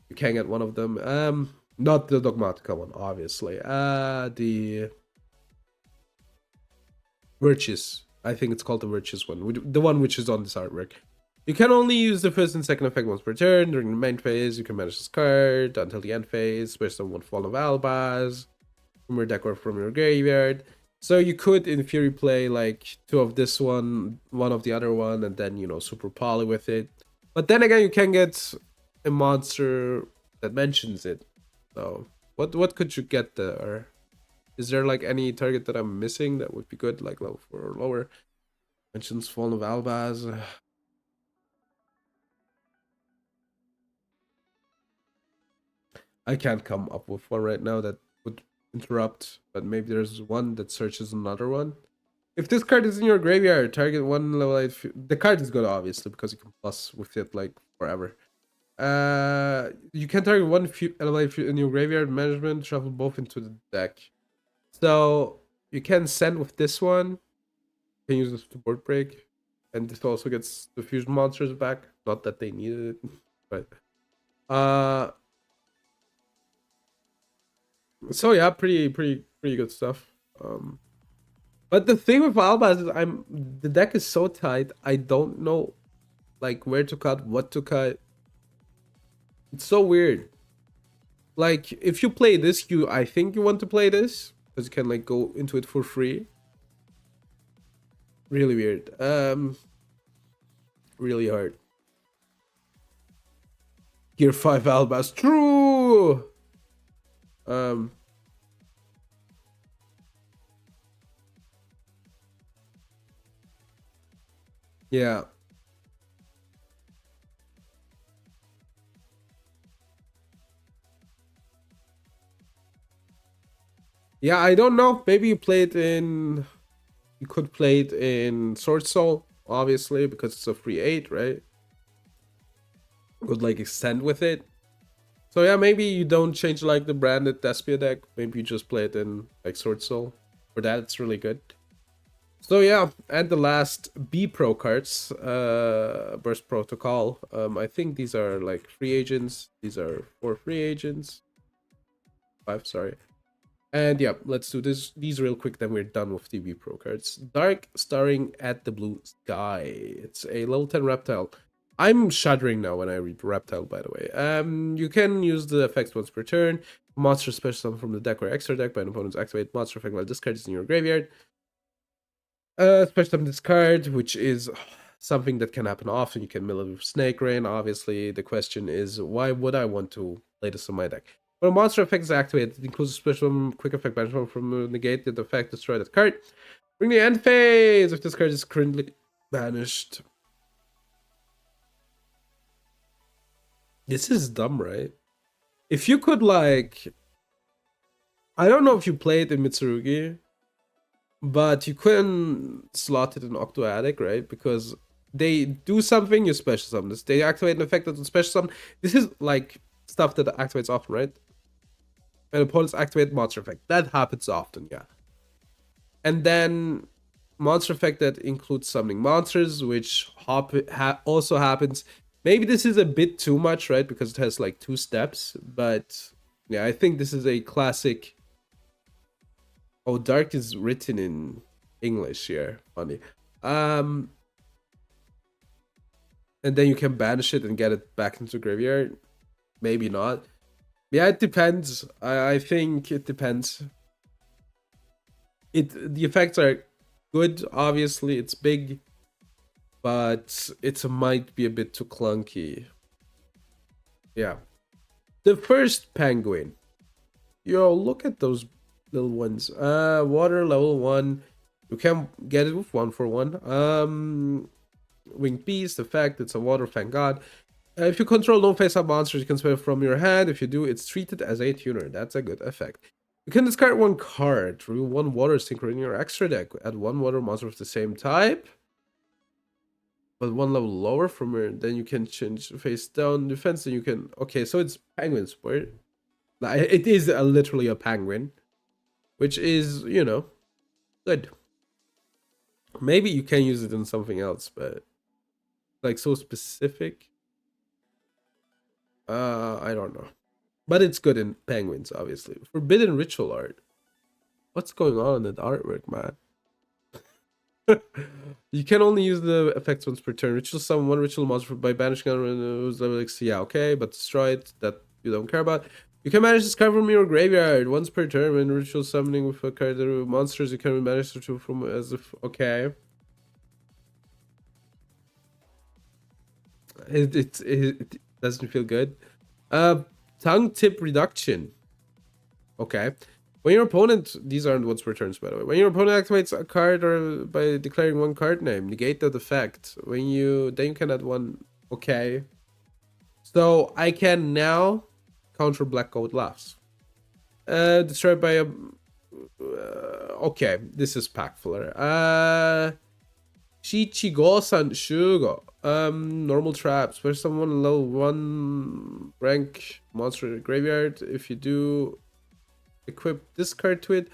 You can get one of them. Not the Dogmatica one, obviously. The Virtues. I think it's called the Virtues one, the one which is on this artwork. You can only use the first and second effect once per turn. During the main phase, you can manage this card until the end phase. Special summon Fall of Albaz from your deck or from your graveyard. So you could, in theory, play like 2 of this one, 1 of the other one, and then, you know, super poly with it. But then again, you can get a monster that mentions it. So what could you get there? Is there like any target that I'm missing that would be good, like level 4 or lower? Mentions Fall of Albaz. I can't come up with one right now that would interrupt, but maybe there's one that searches another one. If this card is in your graveyard, target 1 level 8. The card is good, obviously, because you can plus with it like forever. You can target 1 level 8 in your graveyard management, shuffle both into the deck. So you can send with this one. You can use this to board break, and this also gets the fusion monsters back. Not that they needed it, but so yeah, pretty good stuff. But the thing with Albaz is the deck is so tight. I don't know like where to cut, what to cut. It's so weird. Like if you play this, I think you want to play this because you can like go into it for free. Really weird. Really hard. Gear 5 Albaz. True. Yeah. Yeah, I don't know. Maybe you could play it in Sword Soul, obviously, because it's a free 8, right? Could like extend with it. So yeah, maybe you don't change like the branded Despia deck. Maybe you just play it in like Sword Soul. For that, it's really good. So yeah, and the last B Pro cards, Burst Protocol. I think these are like free agents. These are 4 free agents. 5, sorry. And yeah, let's do these real quick, then we're done with TV Pro cards. Dark Starring at the Blue Sky. It's a level 10 reptile. I'm shuddering now when I read reptile, by the way. You can use the effects once per turn. Monster special summon from the deck or extra deck by an opponent's activate monster effect while this card is in your graveyard. Special summon this card, which is something that can happen often. You can mill it with Snake Rain. Obviously, the question is, why would I want to play this on my deck? When a monster effect is activated, it includes a special quick effect banishment from negate the effect, destroy that card. Bring the end phase if this card is currently banished. This is dumb, right? If you could like, I don't know if you played in Mitsurugi, but you couldn't slot it in Octo Attic, right? Because they do something, you special summon this. They activate an effect that's special summon. This is like stuff that activates often, right? And opponents activate monster effect. That happens often, yeah. And then monster effect that includes summoning monsters, which also happens. Maybe this is a bit too much, right? Because it has like 2 steps. But yeah, I think this is a classic. Oh, Dark is written in English here. Funny. And then you can banish it and get it back into graveyard. Maybe not. Yeah, it depends. I think it depends. The effects are good, obviously, it's big, but it might be a bit too clunky. Yeah. The first penguin. Yo, look at those little ones. Water level 1. You can get it with 1 for 1. Winged Beast, effect, it's a water, thank god. If you control no face-up monsters, you can spell from your hand. If you do, it's treated as a tuner. That's a good effect. You can discard one card, remove one water synchro in your extra deck, add one water monster of the same type, but one level lower from your. Then you can change face down defense. Then you can. Okay, so it's penguin sport. It is literally a penguin, which is, you know, good. Maybe you can use it in something else, but like so specific. I don't know. But it's good in penguins, obviously. Forbidden ritual art. What's going on in that artwork, man? You can only use the effects once per turn. Ritual summon one ritual monster by banishing who's level 6. Yeah, okay, but destroy it. That you don't care about. You can manage this card from your graveyard once per turn. When ritual summoning with a card of monsters, you can manage to from as if okay. It doesn't feel good. Tongue tip reduction. Okay. When your opponent, these aren't once per turns, by the way. When your opponent activates a card or by declaring one card name, negate that effect. Then you can add one. Okay. So I can now counter Black Gold Laughs. Destroyed by a. Okay, this is pack filler. Shichigo-san Shugo. Normal traps. Where someone level 1 rank monster graveyard. If you do equip this card to it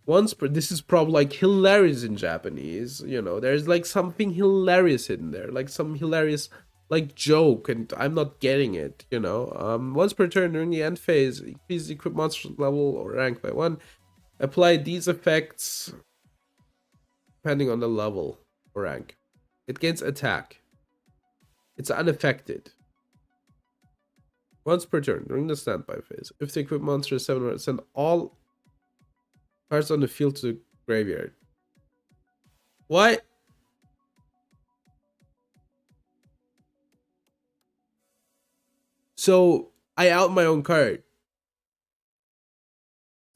once per. This is probably like hilarious in Japanese. You know, there's like something hilarious in there. Like some hilarious like joke, and I'm not getting it, you know. Once per turn during the end phase, increase the equip monster level or rank by 1. Apply these effects depending on the level or rank. It gains attack. It's unaffected. Once per turn during the standby phase. If the equip monster is 7, send all cards on the field to the graveyard. What? So I out my own card.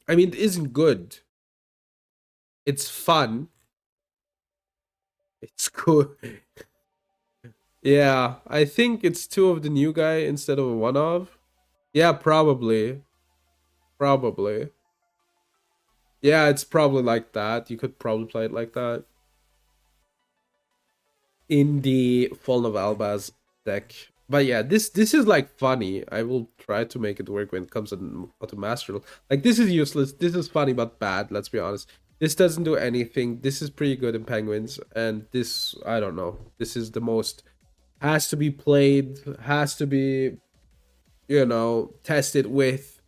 I mean, it isn't good. It's fun. It's cool. Yeah, I think it's 2 of the new guy instead of a 1 of. Yeah, probably. Probably. Yeah, it's probably like that. You could probably play it like that. In the Fallen of Albaz deck. But yeah, this is like funny. I will try to make it work when it comes to Master. Like, this is useless. This is funny but bad, let's be honest. This doesn't do anything. This is pretty good in Penguins. And this, I don't know. This is the most... Has to be played. Has to be, you know, tested with.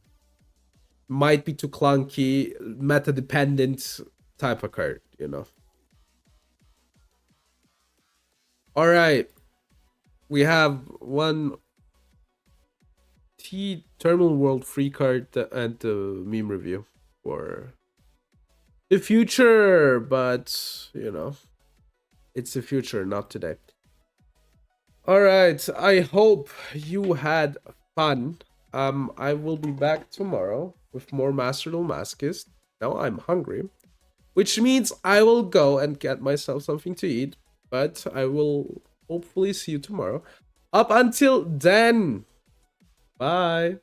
Might be too clunky. Meta-dependent type of card, you know. Alright. We have one Terminal World free card and the meme review for the future, but you know, it's the future, not today. Alright, I hope you had fun. I will be back tomorrow with more Master Duel Masochist. Now I'm hungry, which means I will go and get myself something to eat, but I will hopefully see you tomorrow. Up until then, bye.